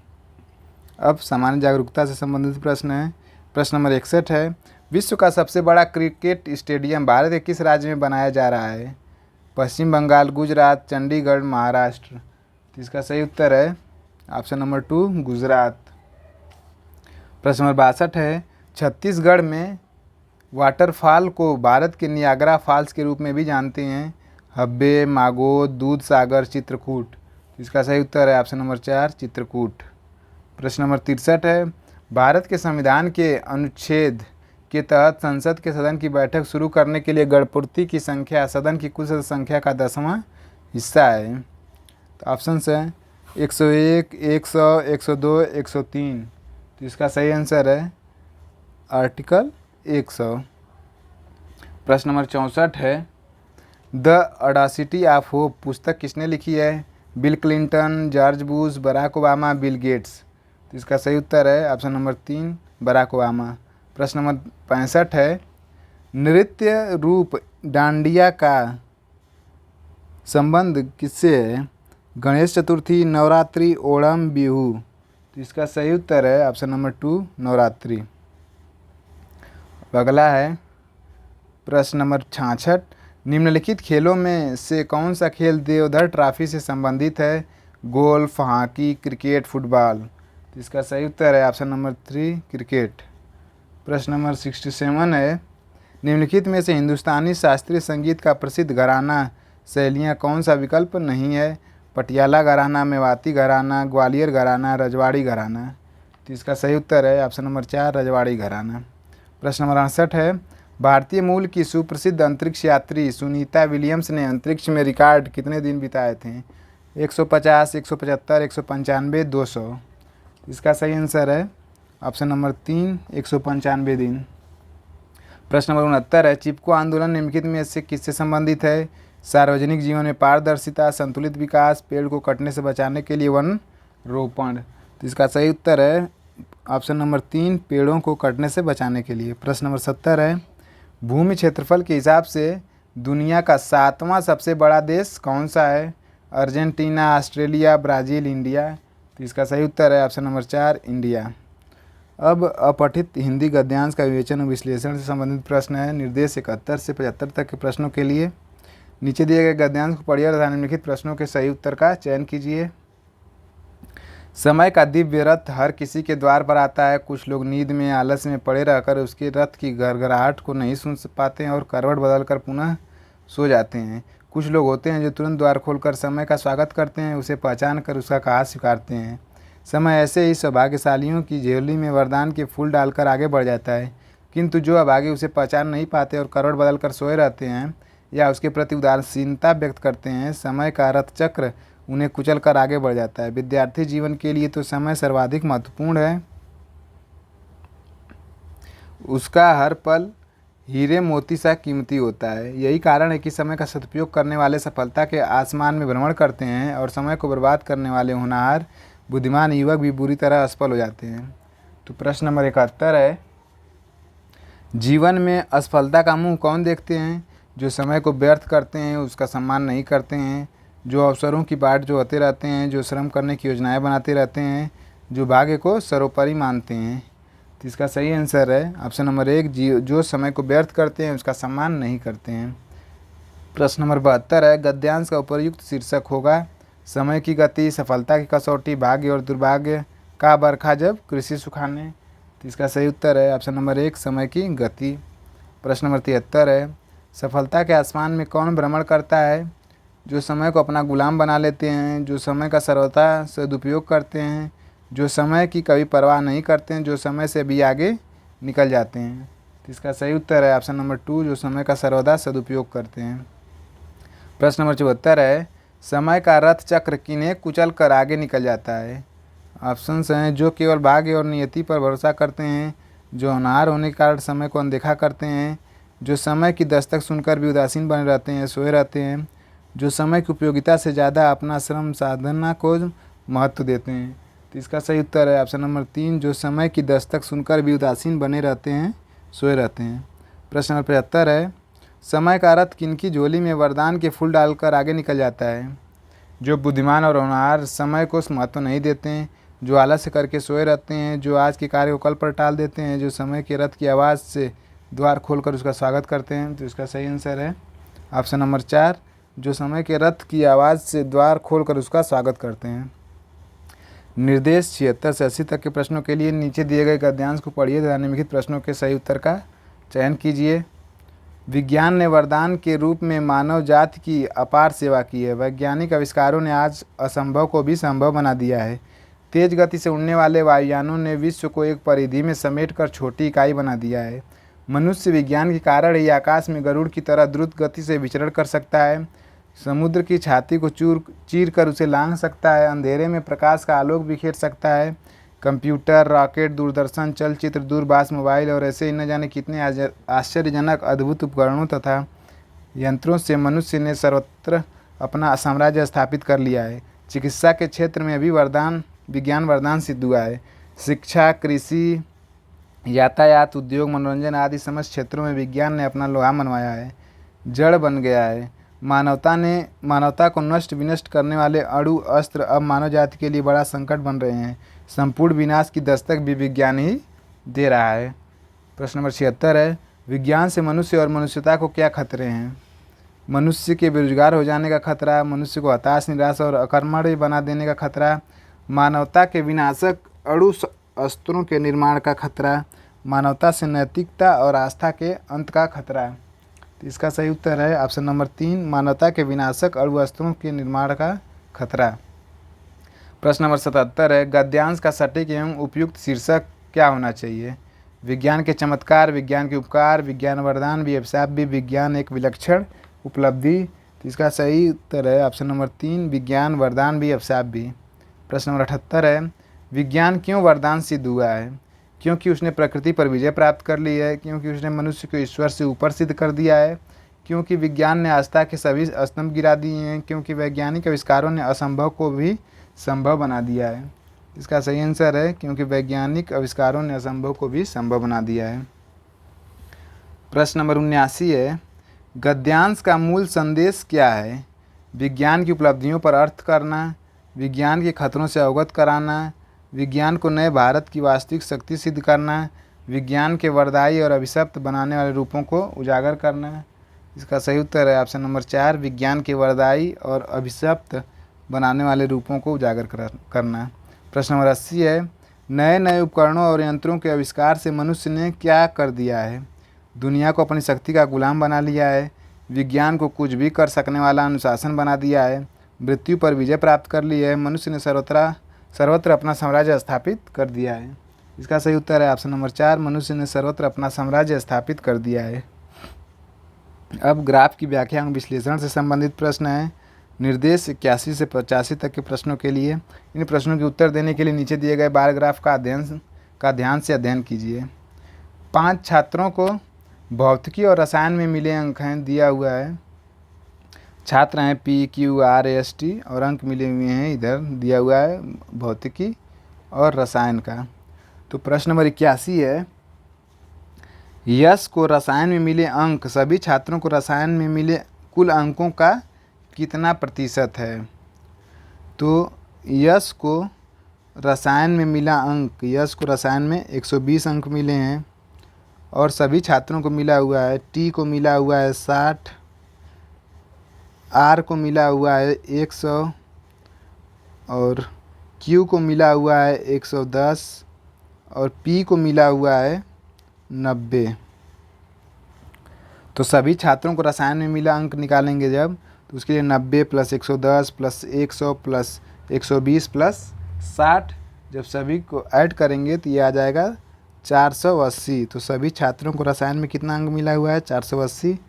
अब सामान्य जागरूकता से संबंधित प्रश्न है। प्रश्न नंबर 61 है, विश्व का सबसे बड़ा क्रिकेट स्टेडियम भारत के किस राज्य में बनाया जा रहा है? पश्चिम बंगाल, गुजरात, चंडीगढ़, महाराष्ट्र। तो इसका सही उत्तर है ऑप्शन नंबर 2 गुजरात। प्रश्न नंबर 62 है, छत्तीसगढ़ में वाटरफॉल को भारत के नियाग्रा फॉल्स के रूप में भी जानते हैं? हब्बे, मागो, दूध सागर, चित्रकूट। इसका सही उत्तर है ऑप्शन नंबर 4 चित्रकूट। प्रश्न नंबर 63 है, भारत के संविधान के अनुच्छेद के तहत संसद के सदन की बैठक शुरू करने के लिए गणपूर्ति की संख्या सदन की कुल संख्या का 10वां हिस्सा है? तो ऑप्शन है 101, 100, 102, 103। तो इसका सही आंसर है आर्टिकल 100। प्रश्न नंबर 64 है, द ऑडेसिटी ऑफ होप पुस्तक किसने लिखी है? Bill Clinton, George Bush, Barack Obama, Bill Gates. तो इसका सही उत्तर है ऑप्शन नंबर 3 बराक ओबामा। प्रश्न नंबर 65 है, नृत्य रूप डांडिया का संबंध किससे है? गणेश चतुर्थी, नवरात्रि, ओणम, बिहू। तो इसका सही उत्तर है ऑप्शन नंबर 2 नवरात्रि। अगला है प्रश्न नंबर 66, निम्नलिखित खेलों में से कौन सा खेल देवधर ट्रॉफी से संबंधित है? Golf, hockey, cricket, football. तो इसका सही उत्तर है ऑप्शन नंबर 3 क्रिकेट। प्रश्न नंबर 67 है, निम्नलिखित में से हिंदुस्तानी शास्त्रीय संगीत का प्रसिद्ध घराना शैलियाँ कौन सा विकल्प नहीं है? पटियाला घराना, मेवाती घराना, ग्वालियर घराना, रजवाड़ी घराना। तो इसका सही उत्तर है ऑप्शन नंबर 4 रजवाड़ी घराना। प्रश्न नंबर 68 है, भारतीय मूल की सुप्रसिद्ध अंतरिक्ष यात्री सुनीता विलियम्स ने अंतरिक्ष में रिकॉर्ड कितने दिन बिताए थे? 150, 175, 195, 200। इसका सही आंसर है ऑप्शन नंबर 3 195 दिन। प्रश्न नंबर 69 है, चिपको आंदोलन निम्नलिखित में से किससे संबंधित है? सार्वजनिक जीवन में पारदर्शिता, संतुलित विकास, पेड़ को कटने से बचाने के लिए वन रोपण। तो इसका सही उत्तर है ऑप्शन नंबर 3 पेड़ों को कटने से बचाने के लिए। प्रश्न नंबर 70 है, भूमि क्षेत्रफल के हिसाब से दुनिया का 7वां सबसे बड़ा देश कौन सा है? Argentina, Australia, Brazil, India. तो इसका सही उत्तर है ऑप्शन नंबर 4 इंडिया। अब अपठित हिंदी गद्यांश का विवेचन और विश्लेषण से संबंधित प्रश्न है। निर्देश 71 से 75 तक के प्रश्नों के लिए नीचे दिए गए गद्यांश को पढ़िए और निम्नलिखित प्रश्नों के सही उत्तर का चयन कीजिए। समय का दिव्य रथ हर किसी के द्वार पर आता है। कुछ लोग नींद में आलस में पड़े रहकर उसके रथ की घरघराहट को नहीं सुन पाते हैं और करवट बदलकर पुनः सो जाते हैं। कुछ लोग होते हैं जो तुरंत द्वार खोलकर समय का स्वागत करते हैं, उसे पहचान कर उसका कहा स्वीकारते हैं। समय ऐसे ही सौभाग्यशालियों की झोली में वरदान के फूल डालकर आगे बढ़ जाता है, किंतु जो अभागे उसे पहचान नहीं पाते और करवट बदलकर सोए रहते हैं या उसके प्रति उदासीनता व्यक्त करते हैं, समय का रथ चक्र उन्हें कुचल कर आगे बढ़ जाता है। विद्यार्थी जीवन के लिए तो समय सर्वाधिक महत्वपूर्ण है। उसका हर पल हीरे मोती सा कीमती होता है। यही कारण है कि समय का सदुपयोग करने वाले सफलता के आसमान में भ्रमण करते हैं और समय को बर्बाद करने वाले होनहार बुद्धिमान युवक भी बुरी तरह असफल हो जाते हैं। तो प्रश्न नंबर 71 है, जीवन में असफलता का मुंह कौन देखते हैं? जो समय को व्यर्थ करते हैं, उसका सम्मान नहीं करते हैं, जो अवसरों की बाट जोहते रहते हैं, जो श्रम करने की योजनाएं बनाते रहते हैं, जो भाग्य को सर्वोपरि मानते हैं। तो इसका सही आंसर है ऑप्शन नंबर 1, जो समय को व्यर्थ करते हैं, उसका सम्मान नहीं करते हैं। प्रश्न नंबर 72 है, गद्यांश का उपयुक्त शीर्षक होगा समय की गति, सफलता की कसौटी, भाग्य और दुर्भाग्य का बरखा जब कृषि सुखाने। तो इसका सही उत्तर है ऑप्शन नंबर 1, समय की गति। प्रश्न नंबर 73 है, सफलता के आसमान में कौन भ्रमण करता है? जो समय को अपना गुलाम बना लेते हैं, जो समय का सर्वथा सदुपयोग करते हैं, जो समय की कभी परवाह नहीं करते हैं, जो समय से भी आगे निकल जाते हैं। तो इसका सही उत्तर है ऑप्शन नंबर 2, जो समय का सर्वदा सदुपयोग करते हैं। प्रश्न नंबर 74 है, समय का रथ चक्र किन्हें कुचल कर आगे निकल जाता है? ऑप्शंस हैं, जो केवल भाग्य और नियति पर भरोसा करते हैं, जो होनहार होने के कारण समय को अनदेखा करते हैं, जो समय की दस्तक सुनकर भी उदासीन बने रहते हैं, सोए रहते हैं, जो समय की उपयोगिता से ज़्यादा अपना श्रम साधना को महत्व देते हैं। तो इसका सही उत्तर है ऑप्शन नंबर 3, जो समय की दस्तक सुनकर भी उदासीन बने रहते हैं, सोए रहते हैं। प्रश्न नंबर 75 है, समय का रथ किनकी झोली में वरदान के फूल डालकर आगे निकल जाता है? जो बुद्धिमान और होनहार समय को महत्व नहीं देते हैं, जो आलस्य करके सोए रहते हैं, जो आज के कार्य को कल पर टाल देते हैं, जो समय के रथ की आवाज़ से द्वार खोलकर उसका स्वागत करते हैं। तो इसका सही आंसर है ऑप्शन नंबर 4, जो समय के रथ की आवाज़ से द्वार खोलकर उसका स्वागत करते हैं। निर्देश 76 से 80 तक के प्रश्नों के लिए नीचे दिए गए गद्यांश को पढ़िए तथा निम्नलिखित प्रश्नों के सही उत्तर का चयन कीजिए। विज्ञान ने वरदान के रूप में मानव जाति की अपार सेवा की है। वैज्ञानिक आविष्कारों ने आज असंभव को भी संभव बना दिया है। तेज गति से उड़ने वाले वायुयानों ने विश्व को एक परिधि में समेटकर छोटी इकाई बना दिया है। मनुष्य विज्ञान के कारण ही आकाश में गरुड़ की तरह द्रुत गति से विचरण कर सकता है, समुद्र की छाती को चीर कर उसे लांघ सकता है, अंधेरे में प्रकाश का आलोक बिखेर सकता है। कंप्यूटर, रॉकेट, दूरदर्शन, चलचित्र, दूरभाष, मोबाइल और ऐसे ही न जाने कितने आश्चर्यजनक अद्भुत उपकरणों तथा यंत्रों से मनुष्य ने सर्वत्र अपना साम्राज्य स्थापित कर लिया है। चिकित्सा के क्षेत्र में भी विज्ञान वरदान सिद्ध हुआ है। शिक्षा, कृषि, यातायात, उद्योग, मनोरंजन आदि समस्त क्षेत्रों में विज्ञान ने अपना लोहा मनवाया है, जड़ बन गया है। मानवता को नष्ट विनष्ट करने वाले अणु अस्त्र अब मानव जाति के लिए बड़ा संकट बन रहे हैं। संपूर्ण विनाश की दस्तक भी विज्ञान ही दे रहा है। प्रश्न नंबर 76 है, विज्ञान से मनुष्य और मनुष्यता को क्या खतरे हैं? मनुष्य के बेरोजगार हो जाने का खतरा, मनुष्य को हताश, निराश और अकर्मण्य बना देने का खतरा, मानवता के विनाशक अणु अस्त्रों के निर्माण का खतरा, मानवता से नैतिकता और आस्था के अंत का खतरा। तो इसका सही उत्तर है ऑप्शन नंबर 3, मानवता के विनाशक अणु अस्त्रों के निर्माण का खतरा। प्रश्न नंबर 77 है, गद्यांश का सटीक एवं उपयुक्त शीर्षक क्या होना चाहिए? विज्ञान के चमत्कार, विज्ञान के उपकार, विज्ञान वरदान भी, अभिशाप भी, विज्ञान एक विलक्षण उपलब्धि। तो इसका सही उत्तर है ऑप्शन नंबर 3, विज्ञान वरदान भी, अभिशाप भी। प्रश्न नंबर 78 है, विज्ञान क्यों वरदान सिद्ध हुआ है? क्योंकि उसने प्रकृति पर विजय प्राप्त कर ली है, क्योंकि उसने मनुष्य को ईश्वर से ऊपर सिद्ध कर दिया है, क्योंकि विज्ञान ने आस्था के सभी स्तंभ गिरा दिए हैं, क्योंकि वैज्ञानिक आविष्कारों ने असंभव को भी संभव बना दिया है। इसका सही आंसर है क्योंकि वैज्ञानिक आविष्कारों ने असंभव को भी संभव बना दिया है। प्रश्न नंबर 79 है, गद्यांश का मूल संदेश क्या है? विज्ञान की उपलब्धियों पर अर्थ करना, विज्ञान के खतरों से अवगत कराना, विज्ञान को नए भारत की वास्तविक शक्ति सिद्ध करना, विज्ञान के वरदायी और अभिशप्त बनाने वाले रूपों को उजागर करना। इसका सही उत्तर है ऑप्शन नंबर 4, विज्ञान के वरदायी और अभिशप्त बनाने वाले रूपों को उजागर करना। प्रश्न नंबर 80 है, नए नए उपकरणों और यंत्रों के आविष्कार से मनुष्य ने क्या कर दिया है? दुनिया को अपनी शक्ति का गुलाम बना लिया है, विज्ञान को कुछ भी कर सकने वाला अनुशासन बना दिया है, मृत्यु पर विजय प्राप्त कर ली है, मनुष्य ने सर्वत्र अपना साम्राज्य स्थापित कर दिया है। इसका सही उत्तर है ऑप्शन नंबर 4, मनुष्य ने सर्वत्र अपना साम्राज्य स्थापित कर दिया है। अब ग्राफ की व्याख्या एवं विश्लेषण से संबंधित प्रश्न है। निर्देश 81 से 85 तक के प्रश्नों के लिए। इन प्रश्नों के उत्तर देने के लिए नीचे दिए गए बार ग्राफ का ध्यान से अध्ययन कीजिए। 5 छात्रों को भौतिकी और रसायन में मिले अंक हैं, दिया हुआ है। छात्र हैं PQRST और अंक मिले हुए हैं, इधर दिया हुआ है भौतिकी और रसायन का। तो प्रश्न नंबर 81 है, यश को रसायन में मिले अंक सभी छात्रों को रसायन में मिले कुल अंकों का कितना प्रतिशत है। तो यश को रसायन में मिला अंक, यश को रसायन में 120 अंक मिले हैं और सभी छात्रों को मिला हुआ है, टी को मिला हुआ है 60, आर को मिला हुआ है 100 और क्यू को मिला हुआ है 110 और पी को मिला हुआ है 90। तो सभी छात्रों को रसायन में मिला अंक निकालेंगे जब, तो उसके लिए 90 + 110 + 100 + 120 + 60, जब सभी को ऐड करेंगे तो ये आ जाएगा 480। तो सभी छात्रों को रसायन में कितना अंक मिला हुआ है 480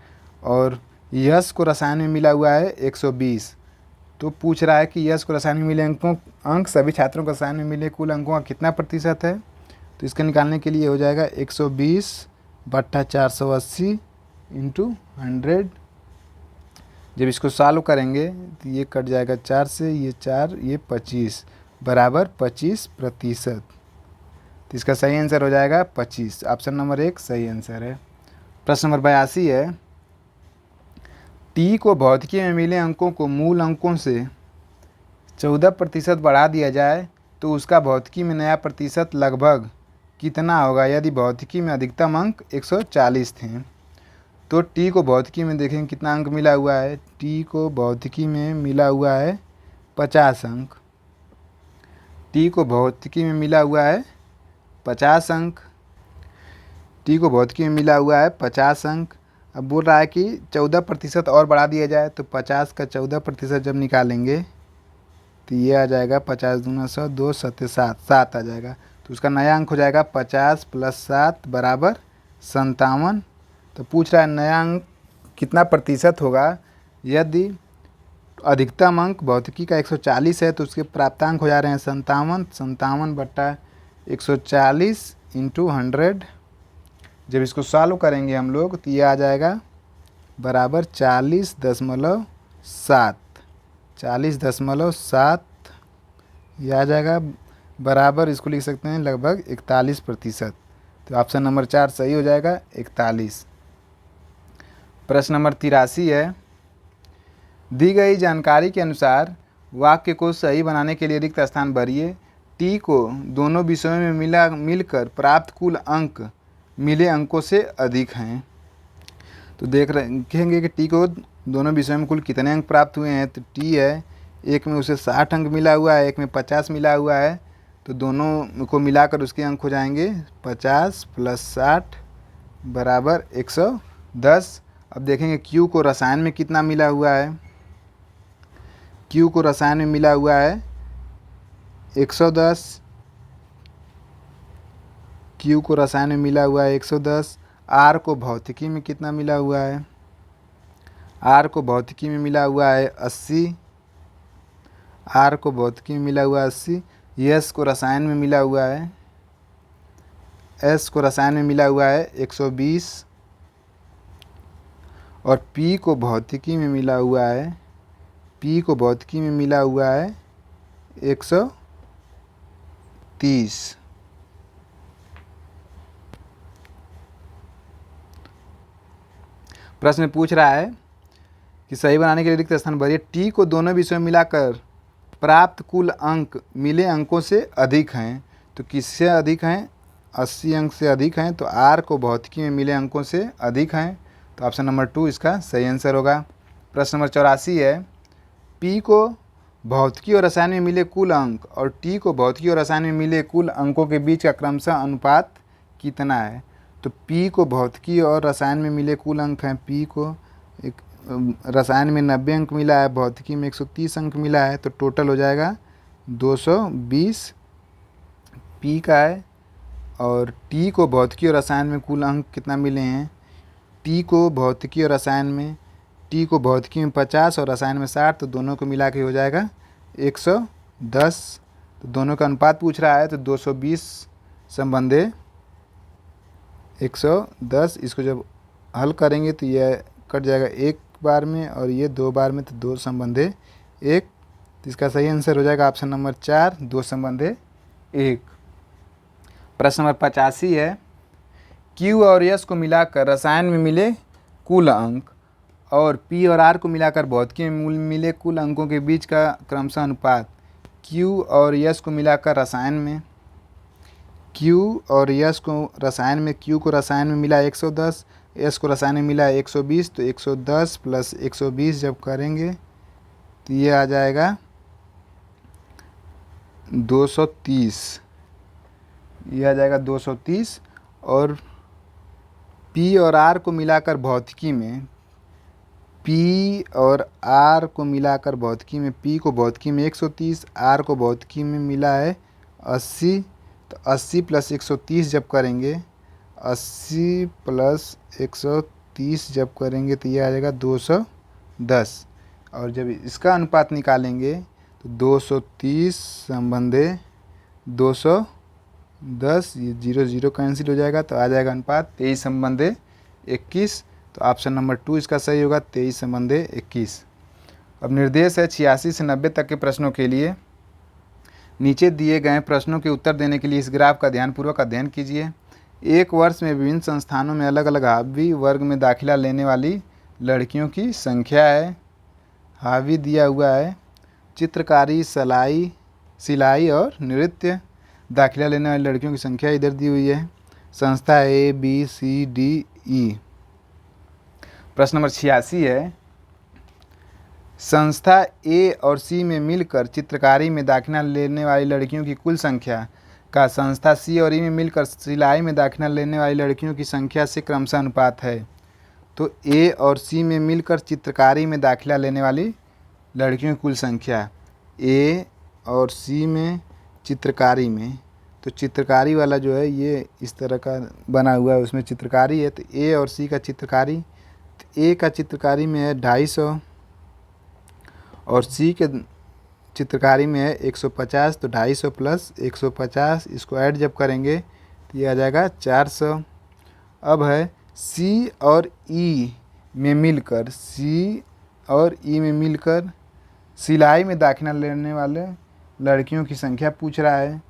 और यश को रसायन में मिला हुआ है 120। तो पूछ रहा है कि यश को रसायन में मिले अंक सभी छात्रों को रसायन में मिले कुल अंकों का कितना प्रतिशत है। तो इसका निकालने के लिए हो जाएगा 120/480 × 100। जब इसको सॉल्व करेंगे तो ये कट जाएगा 4 से, ये 4, ये 25 बराबर 25%। तो इसका सही आंसर हो जाएगा 25। ऑप्शन नंबर 1 सही आंसर है। प्रश्न नंबर 82 है, टी को भौतिकी में मिले अंकों को मूल अंकों से 14% बढ़ा दिया जाए तो उसका भौतिकी में नया प्रतिशत लगभग कितना होगा यदि भौतिकी में अधिकतम अंक 140 थे। तो टी को भौतिकी में देखें कितना अंक मिला हुआ है, टी को भौतिकी में मिला हुआ है 50 अंक। टी को भौतिकी में मिला हुआ है 50 अंक, टी को भौतिकी में मिला हुआ है 50 अंक। अब बोल रहा है कि 14% और बढ़ा दिया जाए, तो 50 का 14% जब निकालेंगे तो ये आ जाएगा 50 दूना 100, 2 7 7 आ जाएगा। तो उसका नया अंक हो जाएगा 50 + 7 बराबर 57। तो पूछ रहा है नया अंक कितना प्रतिशत होगा यदि अधिकतम अंक भौतिकी का 140 है तो उसके प्राप्तांक हो जा रहे हैं 57। 57/140 × 100। जब इसको सॉल्व करेंगे हम लोग तो ये आ जाएगा बराबर 40.7। 40.7 ये आ जाएगा बराबर, इसको लिख सकते हैं लगभग 41%। तो ऑप्शन नंबर 4 सही हो जाएगा 41। प्रश्न नंबर 83 है, दी गई जानकारी के अनुसार वाक्य को सही बनाने के लिए रिक्त स्थान भरिए। टी को दोनों विषयों में मिलकर प्राप्त कुल अंक मिले अंकों से अधिक हैं। तो देखेंगे कि टी को दोनों विषयों में कुल कितने अंक प्राप्त हुए हैं। तो टी है, एक में उसे 60 अंक मिला हुआ है, एक में 50 मिला हुआ है, तो दोनों को मिलाकर उसके अंक हो जाएंगे 50 + 60 बराबर 110। अब देखेंगे क्यू को रसायन में कितना मिला हुआ है। क्यू को रसायन में मिला हुआ है 110, क्यू को रसायन में मिला हुआ है 110। आर को भौतिकी में कितना मिला हुआ है, आर को भौतिकी में मिला हुआ है 80, आर को भौतिकी में मिला हुआ है 80। एस को रसायन में मिला हुआ है, एस को रसायन में मिला हुआ है 120 और पी को भौतिकी में मिला हुआ है, पी को भौतिकी में मिला हुआ है 130। प्रश्न पूछ रहा है कि सही बनाने के लिए रिक्त स्थान भरिए। टी को दोनों विषयों में मिलाकर प्राप्त कुल अंक मिले अंकों से अधिक हैं। तो किससे अधिक हैं, 80 अंक से अधिक हैं। तो आर को भौतिकी में मिले अंकों से अधिक हैं। तो ऑप्शन नंबर 2 इसका सही आंसर होगा। प्रश्न नंबर 84 है, पी को भौतिकी और रसायन में मिले कुल अंक और टी को भौतिकी और रसायन में मिले कुल अंकों के बीच का क्रमशः अनुपात कितना है। तो पी को भौतिकी और रसायन में मिले कुल अंक हैं, पी को एक रसायन में 90 अंक मिला है, भौतिकी में 130 अंक मिला है, तो टोटल हो जाएगा 220 पी का है। और टी को भौतिकी और रसायन में कुल अंक कितना मिले हैं, टी को भौतिकी और रसायन में टी को भौतिकी में 50 और रसायन में 60, तो दोनों को मिला के हो जाएगा 110। तो दोनों का अनुपात पूछ रहा है, तो 220 संबंधे 110। इसको जब हल करेंगे तो यह कट जाएगा एक बार में और ये 2 बार में, तो 2 संबंधे 1। तो इसका सही आंसर हो जाएगा ऑप्शन नंबर 4, 2 संबंधे 1। प्रश्न नंबर 85 है, Q और S को मिलाकर रसायन में मिले कुल अंक और P और R को मिलाकर भौतिकी में मिले कुल अंकों के बीच का क्रमशः अनुपात। Q और S को मिलाकर रसायन में, Q और S को रसायन में, Q को रसायन में मिला 110, S को रसायन में मिला 120, तो 110 प्लस 120 जब करेंगे तो ये आ जाएगा 230। ये आ जाएगा 230। और P और R को मिलाकर भौतिकी में, P और R को मिलाकर भौतिकी में, P को भौतिकी में 130, R को भौतिकी में मिला है 80, तो 80 प्लस 130 जब करेंगे, 80 प्लस 130 जब करेंगे तो ये आ जाएगा 210। और जब इसका अनुपात निकालेंगे तो 230 संबंधे 210, ये 0 0 कैंसिल हो जाएगा, तो आ जाएगा अनुपात 23 संबंधे 21। तो ऑप्शन नंबर 2 इसका सही होगा, 23 संबंधे 21। अब निर्देश है 86 से 90 तक के प्रश्नों के लिए। नीचे दिए गए प्रश्नों के उत्तर देने के लिए इस ग्राफ का ध्यानपूर्वक अध्ययन कीजिए। एक वर्ष में विभिन्न संस्थानों में अलग अलग हावी वर्ग में दाखिला लेने वाली लड़कियों की संख्या है। हावी दिया हुआ है चित्रकारी, सिलाई और नृत्य। दाखिला लेने वाली लड़कियों की संख्या इधर दी हुई है। संस्था A, B, C, D, E। प्रश्न नंबर 86 है, संस्था A और C में मिलकर चित्रकारी में दाखिला लेने वाली लड़कियों की कुल संख्या का संस्था C और E में मिलकर सिलाई में दाखिला लेने वाली लड़कियों की संख्या से क्रमशः अनुपात है। तो A और C में मिलकर चित्रकारी में दाखिला लेने वाली लड़कियों की कुल संख्या, A और C में चित्रकारी में, तो चित्रकारी वाला जो है ये इस तरह का बना हुआ है, उसमें चित्रकारी है। तो A और C का चित्रकारी, तो A का चित्रकारी में है 250 और C के चित्रकारी में है 150, तो 250 प्लस 150 इसको ऐड जब करेंगे तो ये आ जाएगा 400। अब है C और E में मिलकर, C और E में मिलकर सिलाई में दाखिला लेने वाले लड़कियों की संख्या पूछ रहा है।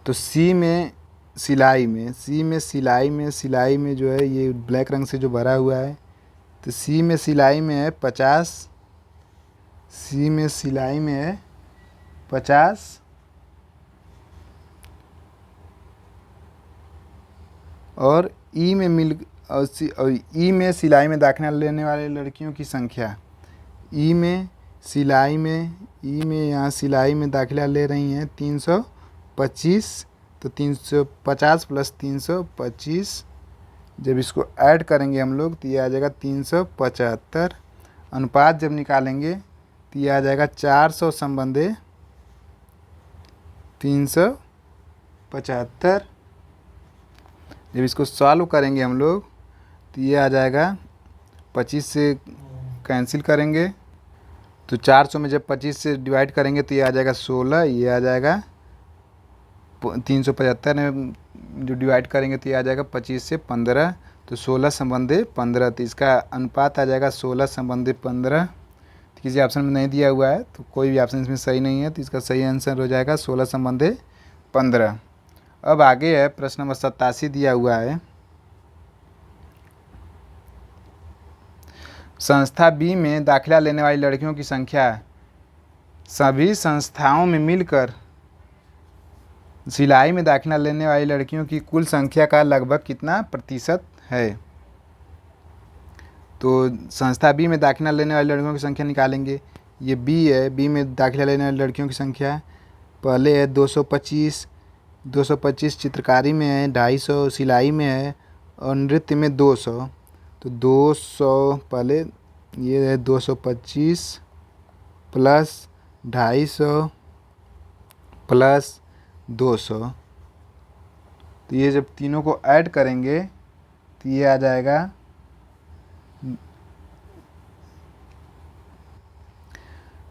तो C में सिलाई में जो है ये ब्लैक रंग से जो भरा हुआ है, तो C में सिलाई में है 50, C में सिलाई में है 50 और E में सिलाई में दाखिला लेने वाले लड़कियों की संख्या, E में यहाँ सिलाई में दाखिला ले रही हैं 325, तो 350 प्लस 325 जब इसको ऐड करेंगे हम लोग तो ये आ जाएगा 375। अनुपात जब निकालेंगे तो ये आ जाएगा 400 संबंधे 375। जब इसको सॉल्व करेंगे हम लोग तो ये आ जाएगा 25 से कैंसिल करेंगे, तो 400 में जब 25 से डिवाइड करेंगे तो ये आ जाएगा 16, ये आ जाएगा 375 में जो डिवाइड करेंगे तो ये आ जाएगा 25 से 15, तो 16 संबंधे 15, तो इसका अनुपात आ जाएगा 16 संबंधे 15। तो किसी ऑप्शन में नहीं दिया हुआ है तो कोई भी ऑप्शन इसमें सही नहीं है, तो इसका सही आंसर हो जाएगा 16 संबंधे 15। अब आगे है प्रश्न नंबर 87 दिया हुआ है, संस्था B में दाखिला लेने वाली लड़कियों की संख्या सभी संस्थाओं में मिलकर सिलाई में दाखिला लेने वाली लड़कियों की कुल संख्या का लगभग कितना प्रतिशत है। तो संस्था बी में दाखिला लेने वाली लड़कियों की संख्या निकालेंगे। ये बी है, बी में दाखिला लेने वाली लड़कियों की संख्या पहले है 225 चित्रकारी में है, 250 सिलाई में है और नृत्य में 200। तो 200 पहले ये है 225 प्लस 250 प्लस 200, तो ये जब तीनों को ऐड करेंगे तो ये आ जाएगा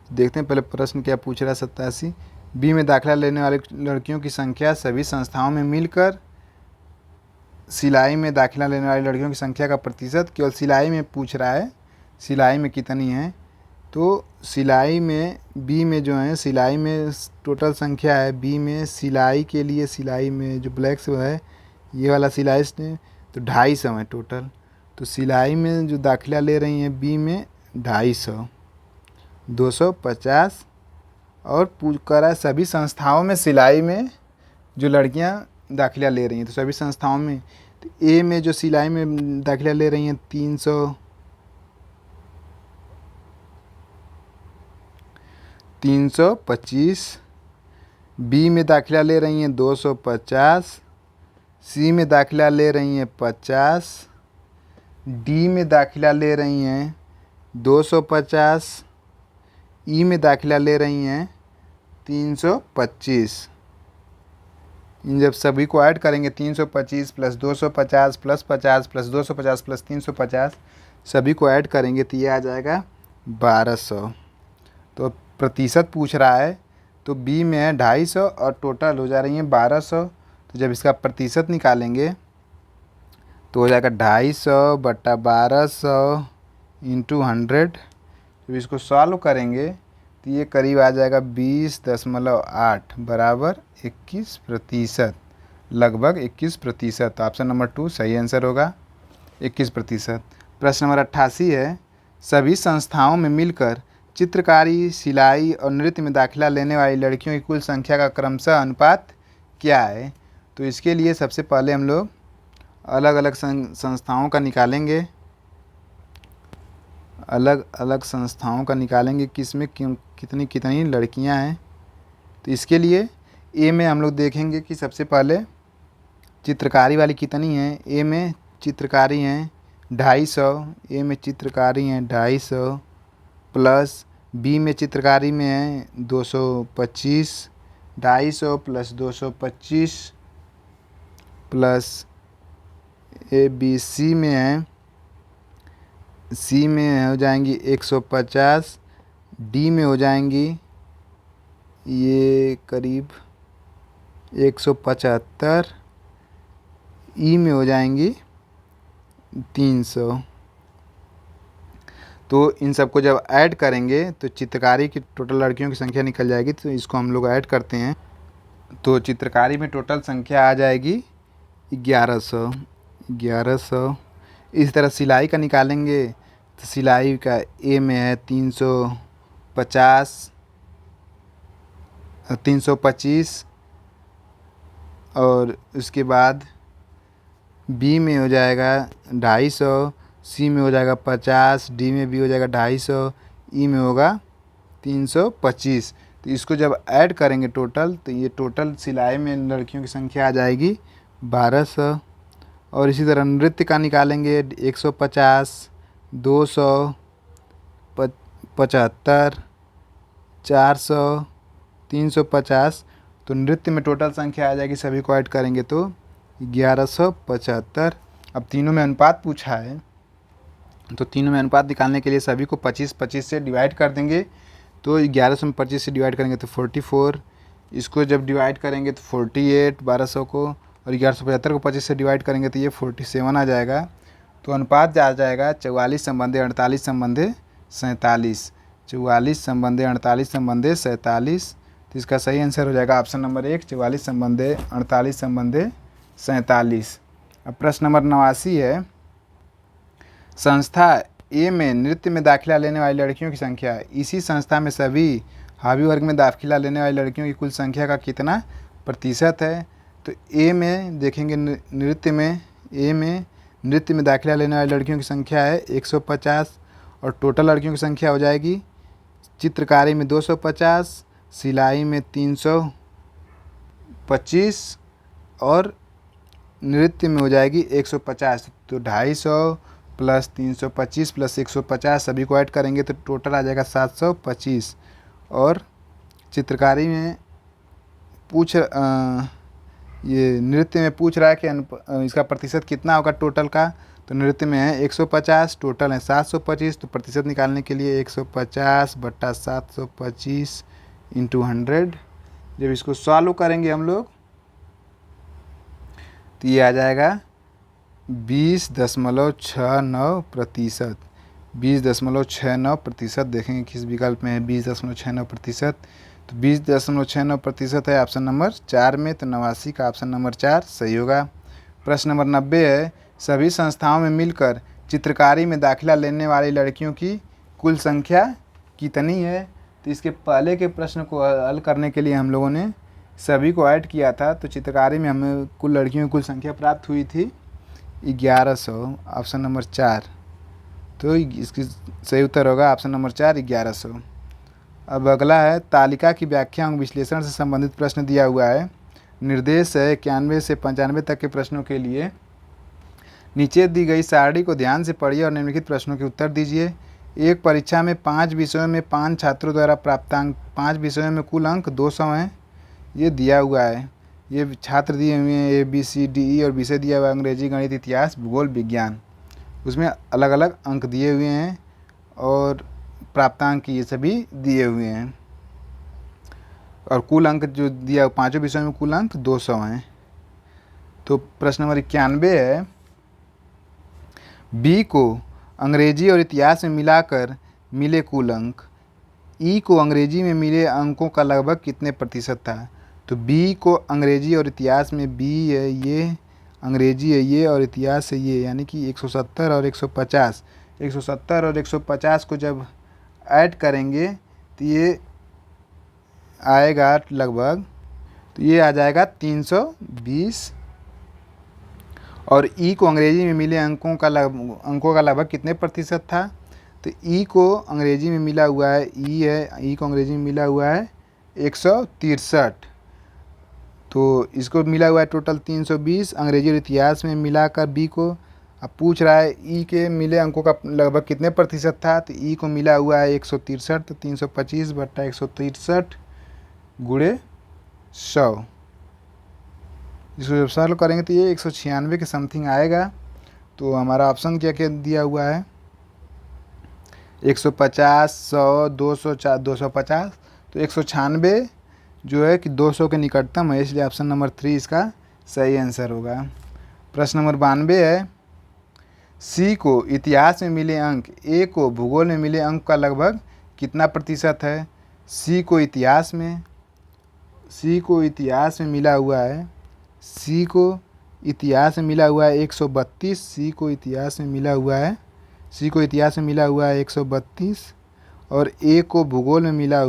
देखते हैं पहले प्रश्न क्या पूछ रहा है। 87 बी में दाखिला लेने वाली लड़कियों की संख्या सभी संस्थाओं में मिलकर सिलाई में दाखिला लेने वाली लड़कियों की संख्या का प्रतिशत, केवल सिलाई में पूछ रहा है, सिलाई में कितनी है। तो सिलाई में बी में जो है सिलाई में टोटल संख्या है, बी में सिलाई के लिए सिलाई में जो ब्लैक से है ये वाला सिलाई ने तो 250 है टोटल। तो सिलाई में जो दाखिला ले रही हैं बी में 250, 250 और पूछ करा सभी संस्थाओं में सिलाई में जो लड़कियां दाखिला ले रही हैं तो सभी संस्थाओं में। तो ए में जो सिलाई में दाखिला ले रही हैं 325, बी में दाखिला ले रही हैं 250, सी में दाखिला ले रही हैं 50, डी में दाखिला ले रही हैं 250, ई में दाखिला ले रही हैं 325। इन जब सभी को ऐड करेंगे 325 प्लस 250 प्लस 50 प्लस 250 प्लस 350 सभी को ऐड करेंगे तो ये आ जाएगा 1200। तो प्रतिशत पूछ रहा है तो बी में है 250 और टोटल हो जा रही है 1200। तो जब इसका प्रतिशत निकालेंगे तो हो जाएगा 250 बटा 1200 इंटू 100। जब इसको सॉल्व करेंगे तो ये करीब आ जाएगा 20.8 बराबर 21%, लगभग 21%। तो ऑप्शन नंबर 2 सही आंसर होगा 21%। प्रश्न नंबर 88 है सभी संस्थाओं में मिलकर चित्रकारी, सिलाई और नृत्य में दाखिला लेने वाली लड़कियों की कुल संख्या का क्रमशः अनुपात क्या है। तो इसके लिए सबसे पहले हम लोग अलग अलग संस्थाओं का निकालेंगे, अलग अलग संस्थाओं का निकालेंगे किसमें कितनी कितनी लड़कियां हैं। तो इसके लिए ए में हम लोग देखेंगे कि सबसे पहले चित्रकारी वाली कितनी हैं। ए में चित्रकारी हैं 250, ए में चित्रकारी हैं 250 प्लस बी में चित्रकारी में है 225, 250 plus 225 plus A B C में है, सी में हो जाएंगी 150, डी में हो जाएंगी ये करीब 175, ई में हो जाएंगी 300। तो इन सबको जब ऐड करेंगे तो चित्रकारी की टोटल लड़कियों की संख्या निकल जाएगी। तो इसको हम लोग ऐड करते हैं तो चित्रकारी में टोटल संख्या आ जाएगी 1100। इस तरह सिलाई का निकालेंगे तो सिलाई का ए में है 350, 325 और उसके बाद बी में हो जाएगा 250, सी में हो जाएगा 50, डी में भी हो जाएगा 250, ई में होगा 325। तो इसको जब ऐड करेंगे टोटल तो ये टोटल सिलाई में लड़कियों की संख्या आ जाएगी 1200। और इसी तरह नृत्य का निकालेंगे 150, 200, 75, 400, 350। तो नृत्य में टोटल संख्या आ जाएगी, सभी को ऐड करेंगे तो 1175। अब तीनों में अनुपात पूछा है तो तीनों में अनुपात निकालने के लिए सभी को 25-25 से डिवाइड कर देंगे। तो 1100 में 25 से डिवाइड करेंगे तो 44, इसको जब डिवाइड करेंगे तो 48 1200 को, और 1175 को 25 से डिवाइड करेंगे तो ये 47 आ जाएगा। तो अनुपात आ जाएगा 44 संबंधे 48 संबंधे 47, 44 संबंधे 48 संबंधे 47। तो इसका सही आंसर हो जाएगा ऑप्शन नंबर 1 44 संबंधे 48 संबंधे 47। अब प्रश्न नंबर 89 है संस्था ए में नृत्य में दाखिला लेने वाली लड़कियों की संख्या इसी संस्था में सभी हावी वर्ग में दाखिला लेने वाली लड़कियों की कुल संख्या का कितना प्रतिशत है। तो ए में देखेंगे नृत्य में, ए में नृत्य में दाखिला लेने वाली लड़कियों की संख्या है 150 और टोटल लड़कियों की संख्या हो जाएगी चित्रकारी में 250, सिलाई में 325 और नृत्य में हो जाएगी 150। तो 250 प्लस 325 प्लस 150 सभी को ऐड करेंगे तो टोटल आ जाएगा 725। और चित्रकारी में ये नृत्य में पूछ रहा है कि इसका प्रतिशत कितना होगा टोटल का। तो नृत्य में है 150, टोटल है 725। तो प्रतिशत निकालने के लिए 150 बट्टा 725 इंटू 100। जब इसको सॉल्व करेंगे हम लोग तो ये आ जाएगा 20.69%। 20.69%। देखेंगे किस विकल्प में है 20.69%। तो 20.69% है ऑप्शन नंबर 4 में। तो 89 का ऑप्शन नंबर 4 सही होगा। प्रश्न नंबर 90 है, सभी संस्थाओं में मिलकर चित्रकारी में दाखिला लेने वाली लड़कियों की कुल संख्या कितनी है। तो इसके पहले के प्रश्न को हल करने के लिए हम लोगों ने सभी को ऐड किया था। तो चित्रकारी में हमें कुल लड़कियों की कुल संख्या प्राप्त हुई थी 1100, ऑप्शन नंबर 4। तो इसकी सही उत्तर होगा ऑप्शन नंबर 4 1100। अब अगला है, तालिका की व्याख्या एवं विश्लेषण से संबंधित प्रश्न दिया हुआ है। निर्देश है 91 से 95 तक के प्रश्नों के लिए नीचे दी गई सारणी को ध्यान से पढ़िए और निम्नलिखित प्रश्नों के उत्तर दीजिए। एक परीक्षा में 5 विषयों में 5 छात्रों द्वारा प्राप्त अंक 5 विषयों में कुल अंक 200 हैं। ये दिया हुआ है। ये छात्र दिए हुए हैं ABCDE और विषय दिया हुआ है अंग्रेजी, गणित, इतिहास, भूगोल, विज्ञान। उसमें अलग अलग अंक दिए हुए हैं और प्राप्तांक ये सभी दिए हुए हैं और कुल अंक जो दिया 5 विषयों में कुल अंक 200 हैं। तो प्रश्न नंबर 91 है, B को अंग्रेजी और इतिहास में मिलाकर मिले कुल अंक E को अंग्रेजी में मिले अंकों का लगभग कितने प्रतिशत था। तो B को अंग्रेजी और इतिहास में B है ये, अंग्रेजी है ये और इतिहास है ये, यानी कि 170 और 150। 170 और 150 को जब ऐड करेंगे तो ये आएगा लगभग, तो ये आ जाएगा 320। और E को अंग्रेजी में मिले अंकों का लगभग कितने प्रतिशत था। तो E को अंग्रेजी में मिला हुआ है E को अंग्रेजी में मिला हुआ है 163। तो इसको मिला हुआ है टोटल 320 अंग्रेजी और इतिहास में मिलाकर B को। अब पूछ रहा है E के मिले अंकों का लगभग कितने प्रतिशत था। तो E को मिला हुआ है 163। तो 325 बट्टा 163 गुणे 100। इसको जब सॉल्व करेंगे तो ये 196 के समथिंग आएगा। तो हमारा ऑप्शन क्या क्या दिया हुआ है 150, 100, 200, 250। तो 196 जो है कि 200 के निकटतम है, इसलिए ऑप्शन नंबर 3 इसका सही आंसर होगा। प्रश्न नंबर 92 है, C को इतिहास में मिले अंक A को भूगोल में मिले अंक का लगभग कितना प्रतिशत है। C को इतिहास में मिला हुआ है 132। C को इतिहास में मिला हुआ है 132 और A को भूगोल में मिला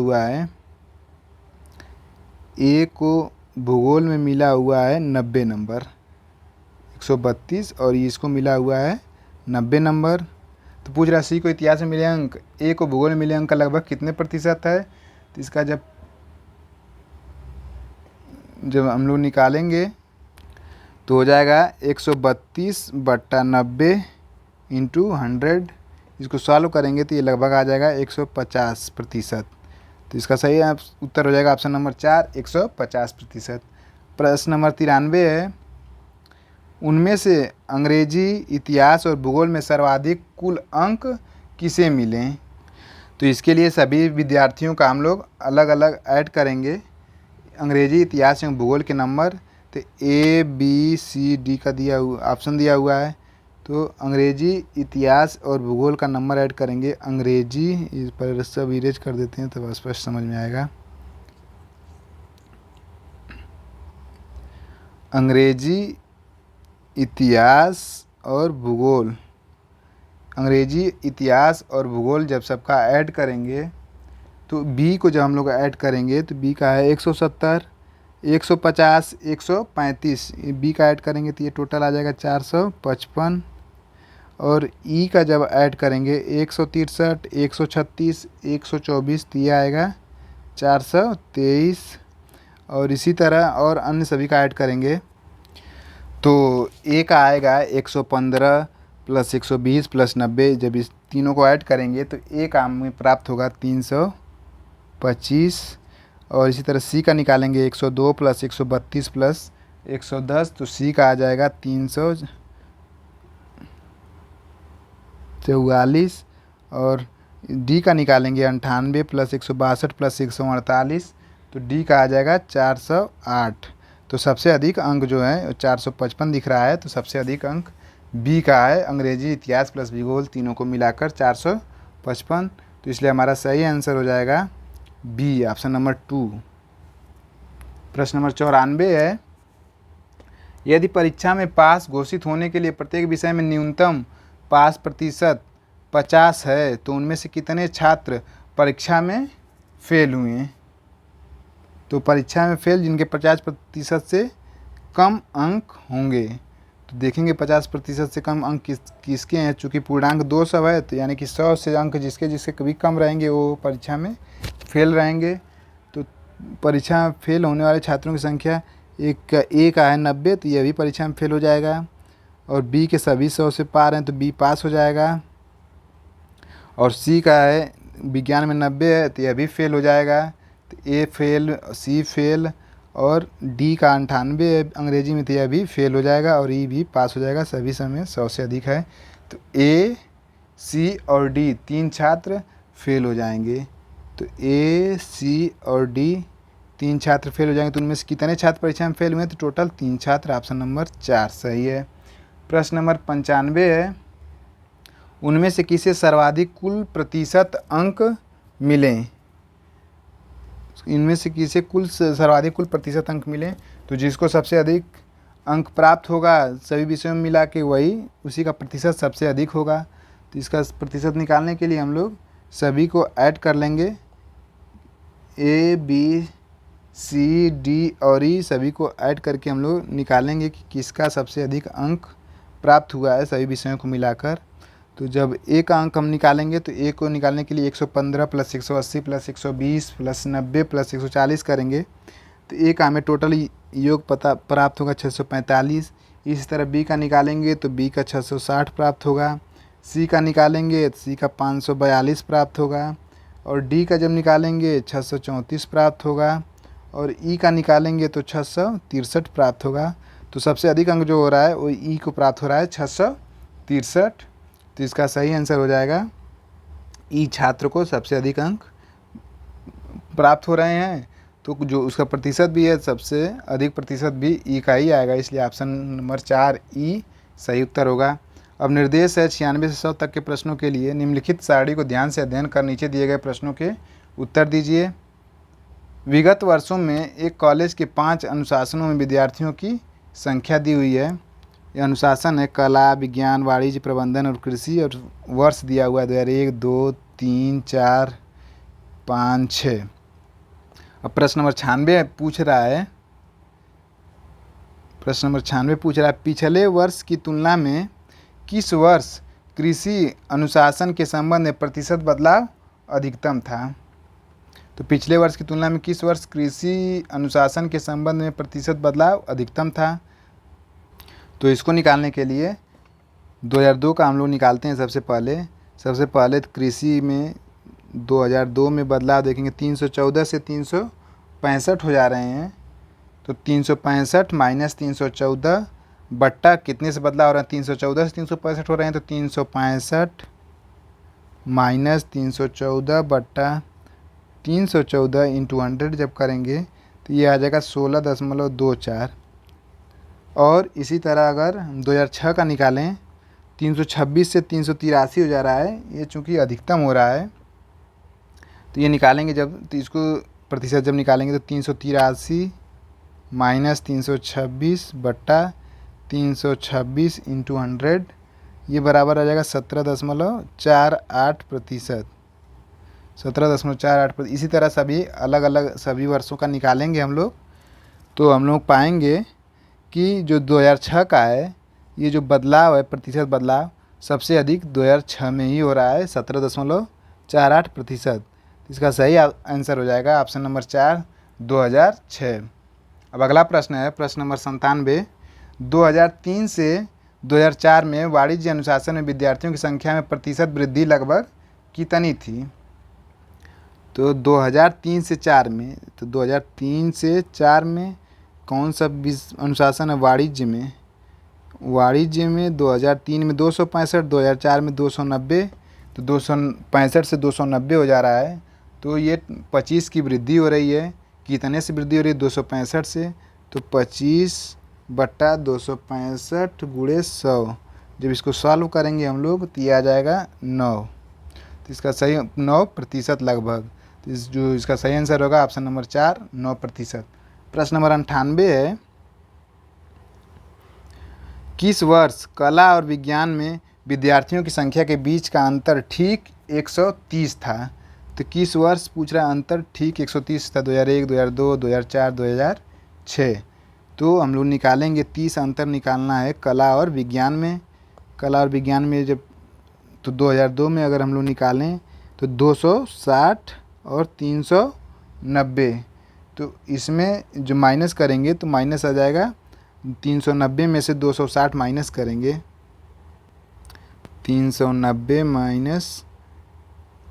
हुआ है 90 नंबर। 132 और इसको मिला हुआ है 90 नंबर। तो पूछ रहा है C को इतिहास में मिले अंक A को भूगोल में मिले अंक का लगभग कितने प्रतिशत है। तो इसका जब हम लोग निकालेंगे तो हो जाएगा 132 बट्टा 90 इंटू 100। इसको सॉल्व करेंगे तो ये लगभग आ जाएगा 150%। तो इसका सही उत्तर हो जाएगा ऑप्शन नंबर 4 150%। प्रश्न नंबर 93 है, उनमें से अंग्रेजी, इतिहास और भूगोल में सर्वाधिक कुल अंक किसे मिले। तो इसके लिए सभी विद्यार्थियों का हम लोग अलग अलग ऐड करेंगे अंग्रेजी, इतिहास एवं भूगोल के नंबर। तो ABCD का ऑप्शन दिया हुआ है। तो अंग्रेजी, इतिहास और भूगोल का नंबर ऐड करेंगे। अंग्रेजी इस पर सब इरेज कर देते हैं तो स्पष्ट समझ में आएगा। अंग्रेजी, इतिहास और भूगोल, अंग्रेजी, इतिहास और भूगोल जब सबका ऐड करेंगे तो B को जब हम लोग ऐड करेंगे तो B का है 170, 150, 135। B का ऐड करेंगे तो ये टोटल आ जाएगा 455। और E का जब ऐड करेंगे 163, 136, 124 तो ये आएगा 423। और इसी तरह और अन्य सभी का ऐड करेंगे तो A का आएगा 115 प्लस 120 प्लस 90। जब इस तीनों को ऐड करेंगे तो A का हमें प्राप्त होगा 325। और इसी तरह C का निकालेंगे 102 प्लस 132 प्लस 110। तो C का आ जाएगा 44 और डी का निकालेंगे 98 + 162 + 148, तो डी का आ जाएगा 408। तो सबसे अधिक अंक जो है 455 दिख रहा है, तो सबसे अधिक अंक बी का है, अंग्रेजी, इतिहास प्लस भूगोल तीनों को मिलाकर 455। तो इसलिए हमारा सही आंसर हो जाएगा बी, ऑप्शन नंबर 2। प्रश्न नंबर 94 है, यदि परीक्षा में पास घोषित होने के लिए प्रत्येक विषय में न्यूनतम पास प्रतिशत 50 है तो उनमें से कितने छात्र परीक्षा में फेल हुए? तो परीक्षा में फेल जिनके 50% से कम अंक होंगे, तो देखेंगे 50% से कम अंक किसके हैं। चूँकि पूर्णांक 200 है, तो यानी कि 100 से अंक जिसके जिसके कभी कम रहेंगे वो परीक्षा में फेल रहेंगे। तो परीक्षा में फेल होने वाले छात्रों की संख्या ए का है 90, तो यह भी परीक्षा में फेल हो जाएगा। और बी के सभी 100 से पार हैं, तो बी पास हो जाएगा। और सी का है विज्ञान में 90 है, तो यह भी फेल हो जाएगा। तो ए फेल, सी फेल, और डी का 98 है अंग्रेजी में, तो यह भी फेल हो जाएगा। और ई भी पास हो जाएगा, सभी समय 100 से अधिक है। तो ए, सी और डी 3 छात्र फेल हो जाएंगे। तो ए, सी और डी 3 छात्र फेल हो जाएंगे। तो उनमें से कितने छात्र परीक्षा में फेल हुए? तो टोटल 3 छात्र, ऑप्शन नंबर 4 सही है। प्रश्न नंबर 95 है, उनमें से किसे सर्वाधिक कुल प्रतिशत अंक मिले? इनमें से किसे सर्वाधिक कुल प्रतिशत अंक मिले? तो जिसको सबसे अधिक अंक प्राप्त होगा सभी विषयों में मिला के, वही उसी का प्रतिशत सबसे अधिक होगा। तो इसका प्रतिशत निकालने के लिए हम लोग सभी को ऐड कर लेंगे, ए, बी, सी, डी और ई सभी को ऐड करके हम लोग निकालेंगे कि किसका सबसे अधिक अंक प्राप्त हुआ है सभी विषयों को मिलाकर। तो जब ए का अंक हम निकालेंगे, तो ए को निकालने के लिए 115 + 180 + 120 + 90 + 140 करेंगे। तो ए का हमें टोटल योग प्राप्त होगा 645। इसी तरह बी का निकालेंगे तो बी का 660 प्राप्त होगा। सी का निकालेंगे तो सी का 542 प्राप्त होगा। और डी का जब निकालेंगे 634 प्राप्त होगा। और ई का निकालेंगे तो 663 प्राप्त होगा। तो सबसे अधिक अंक जो हो रहा है वो ई को प्राप्त हो रहा है 663। तो इसका सही आंसर हो जाएगा ई, छात्र को सबसे अधिक अंक प्राप्त हो रहे हैं। तो जो उसका प्रतिशत भी है सबसे अधिक प्रतिशत भी ई का ही आएगा, इसलिए ऑप्शन नंबर 4 ई सही उत्तर होगा। अब निर्देश है 96 से 100 तक के प्रश्नों के लिए निम्नलिखित सारणी को ध्यान से अध्ययन कर नीचे दिए गए प्रश्नों के उत्तर दीजिए। विगत वर्षों में एक कॉलेज के 5 अनुशासनों में विद्यार्थियों की संख्या दी हुई है। यह अनुशासन है कला, विज्ञान, वाणिज्य, प्रबंधन और कृषि, और वर्ष दिया हुआ है 2001, 2, 3, 4, 5, 6। अब प्रश्न नंबर 96 पूछ रहा है, पिछले वर्ष की तुलना में किस वर्ष कृषि अनुशासन के संबंध में प्रतिशत बदलाव अधिकतम था? तो पिछले वर्ष की तुलना में किस वर्ष कृषि अनुशासन के संबंध में प्रतिशत बदलाव अधिकतम था? तो इसको निकालने के लिए 2002 का हम लोग निकालते हैं। सबसे पहले कृषि में 2002 में बदलाव देखेंगे, 314 से 365 हो जा रहे हैं। तो 365 माइनस 314 बट्टा कितने से बदलाव हो रहा है? 314 से 365 हो रहे हैं। तो 365 माइनस 314 बट्टा 314 इंटू 100 जब करेंगे तो ये आ जाएगा 16.24। और इसी तरह अगर 2006 का निकालें, 326 से 383 हो जा रहा है, ये चूँकि अधिकतम हो रहा है। तो ये निकालेंगे जब, तो इसको प्रतिशत जब निकालेंगे तो 383 माइनस 326 बट्टा 326 इंटू 100, ये बराबर आ जाएगा 17.48%। 17.48%। इसी तरह सभी अलग अलग सभी वर्षों का निकालेंगे हम लोग, तो हम लोग पाएंगे कि जो 2006 का है, ये जो बदलाव है प्रतिशत बदलाव सबसे अधिक 2006 में ही हो रहा है, 17.48%। इसका सही आंसर हो जाएगा ऑप्शन नंबर 4, 2006। अब अगला प्रश्न है प्रश्न नंबर 97। 2003 से 2004 में वाणिज्य अनुशासन में विद्यार्थियों की संख्या में प्रतिशत वृद्धि लगभग कितनी थी? तो 2003 से 4 में, तो 2003 से 4 में कौन सा अनुशासन है? वाणिज्य में। वाणिज्य में 2003 में 265, 2004 में 290, तो 265 से 290 हो जा रहा है। तो ये 25 की वृद्धि हो रही है। कितने से वृद्धि हो रही है? 265 से। तो 25/265 गुणे 100। जब इसको सॉल्व करेंगे हम लोग तो ये आ जाएगा 9। तो इसका सही 9% लगभग। तो जो इसका सही आंसर होगा ऑप्शन नंबर 4, 9%। प्रश्न नंबर 98 है, किस वर्ष कला और विज्ञान में विद्यार्थियों की संख्या के बीच का अंतर ठीक 130 था? तो किस वर्ष पूछ रहा है अंतर ठीक 130 था? 2001, 2002, 2004, 2006। तो हम लोग निकालेंगे 30 अंतर निकालना है कला और विज्ञान में। कला और विज्ञान में जब तो 2002 में अगर हम लोग निकालें तो 260 और 390। तो इसमें जो माइनस करेंगे तो माइनस आ जाएगा 390 में से 260 माइनस करेंगे। 390 माइनस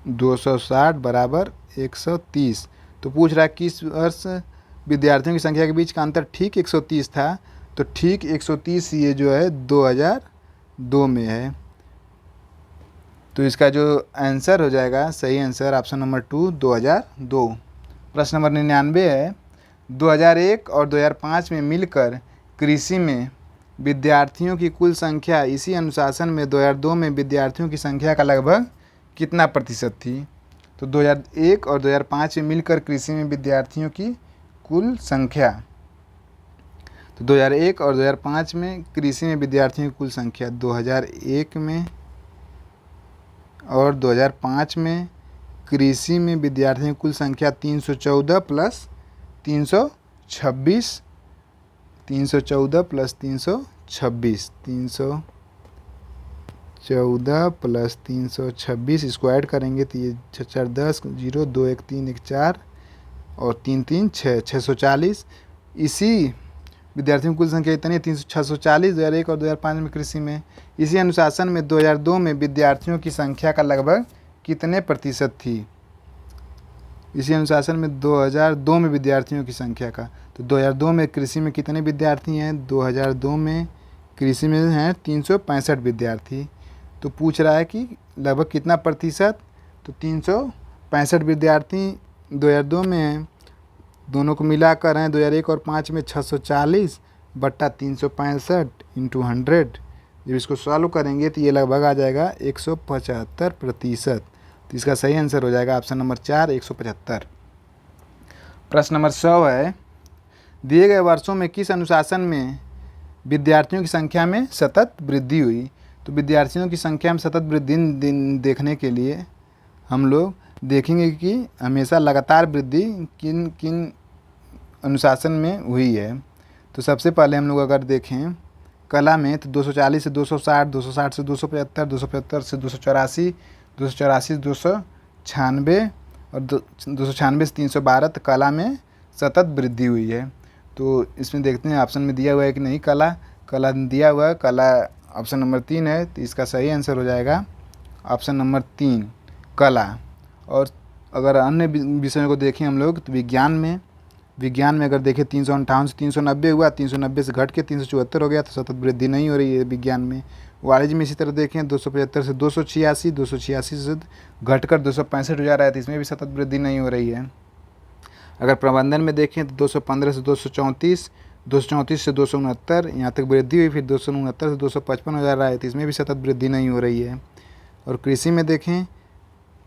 260 बराबर 130। तो पूछ रहा है किस वर्ष विद्यार्थियों की संख्या के बीच का अंतर ठीक 130 था? तो ठीक 130 ये जो है 2002 में है। तो इसका जो आंसर हो जाएगा सही आंसर ऑप्शन नंबर 2, 2002। प्रश्न नंबर 99 है, 2001 और 2005 में मिलकर कृषि में विद्यार्थियों की कुल संख्या इसी अनुशासन में 2002 में विद्यार्थियों की संख्या का लगभग कितना प्रतिशत थी? तो 2001 और 2005 में मिलकर कृषि में विद्यार्थियों की कुल संख्या, तो 2001 और 2005 में कृषि में विद्यार्थियों की कुल संख्या 2001 में और 2005 में कृषि में विद्यार्थियों की कुल संख्या 314 प्लस 326, 314 प्लस 326, 314 प्लस 326 इसको ऐड करेंगे तो ये 4 10, 0 2 1 3 1 4 और 3 3 6, 640। इसी विद्यार्थियों की कुल संख्या इतनी है 640 2001 और 2005 में कृषि में। इसी अनुशासन में 2002 में विद्यार्थियों की संख्या का लगभग कितने प्रतिशत थी? इसी अनुशासन में 2002 में विद्यार्थियों की संख्या का, तो 2002 में कृषि में कितने विद्यार्थी हैं? 2002 में कृषि में हैं 365 विद्यार्थी। तो पूछ रहा है कि लगभग कितना प्रतिशत? तो 365 विद्यार्थी 2002 में हैं। दोनों को मिलाकर हैं 2001 और 5 में 640 बट्टा 365 इंटू 100। जब इसको सॉल्व करेंगे तो ये लगभग आ जाएगा 175%। तो इसका सही आंसर हो जाएगा ऑप्शन नंबर 4, 175। प्रश्न नंबर 100 है, दिए गए वर्षों में किस अनुशासन में विद्यार्थियों की संख्या में सतत वृद्धि हुई? तो विद्यार्थियों की संख्या में सतत वृद्धि देखने के लिए हम लोग देखेंगे कि हमेशा लगातार वृद्धि किन किन अनुशासन में हुई है। तो सबसे पहले हम लोग अगर देखें कला में तो 240 से 260, 260 से 275, 275 से 284, 284 से 296 और 296 से 312 तो कला में सतत वृद्धि हुई है। तो इसमें देखते हैं ऑप्शन में दिया हुआ है कि नहीं कला दिया हुआ है, कला ऑप्शन नंबर 3 है। तो इसका सही आंसर हो जाएगा ऑप्शन नंबर 3 कला। और अगर अन्य विषयों को देखें हम लोग तो विज्ञान में अगर देखें 358 से 390 हुआ, 390 से घट के 374 हो गया, तो सतत वृद्धि नहीं हो रही है विज्ञान में। वाणिज्य में इसी तरह देखें 275 से 286, 286 से घटकर 265 हो जा रहा है, तो इसमें भी सतत वृद्धि नहीं हो रही है। अगर प्रबंधन में देखें तो 215 से 234, 234 से 269 यहाँ तक वृद्धि हुई, फिर 269 से 255 हो जा रहा है, तो इसमें भी सतत वृद्धि नहीं हो रही है। और कृषि में देखें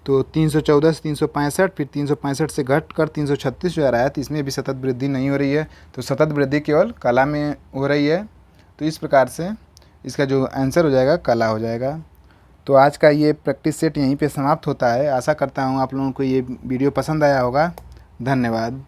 तो 314 से 365, फिर 365 से घट कर 336 हो जा रहा है, तो इसमें भी सतत वृद्धि नहीं हो रही है। तो सतत वृद्धि केवल कला में हो रही है। तो इस प्रकार से इसका जो आंसर हो जाएगा कला हो जाएगा। तो आज का ये प्रैक्टिस सेट यहीं पे समाप्त होता है। आशा करता हूँ आप लोगों को ये वीडियो पसंद आया होगा। धन्यवाद।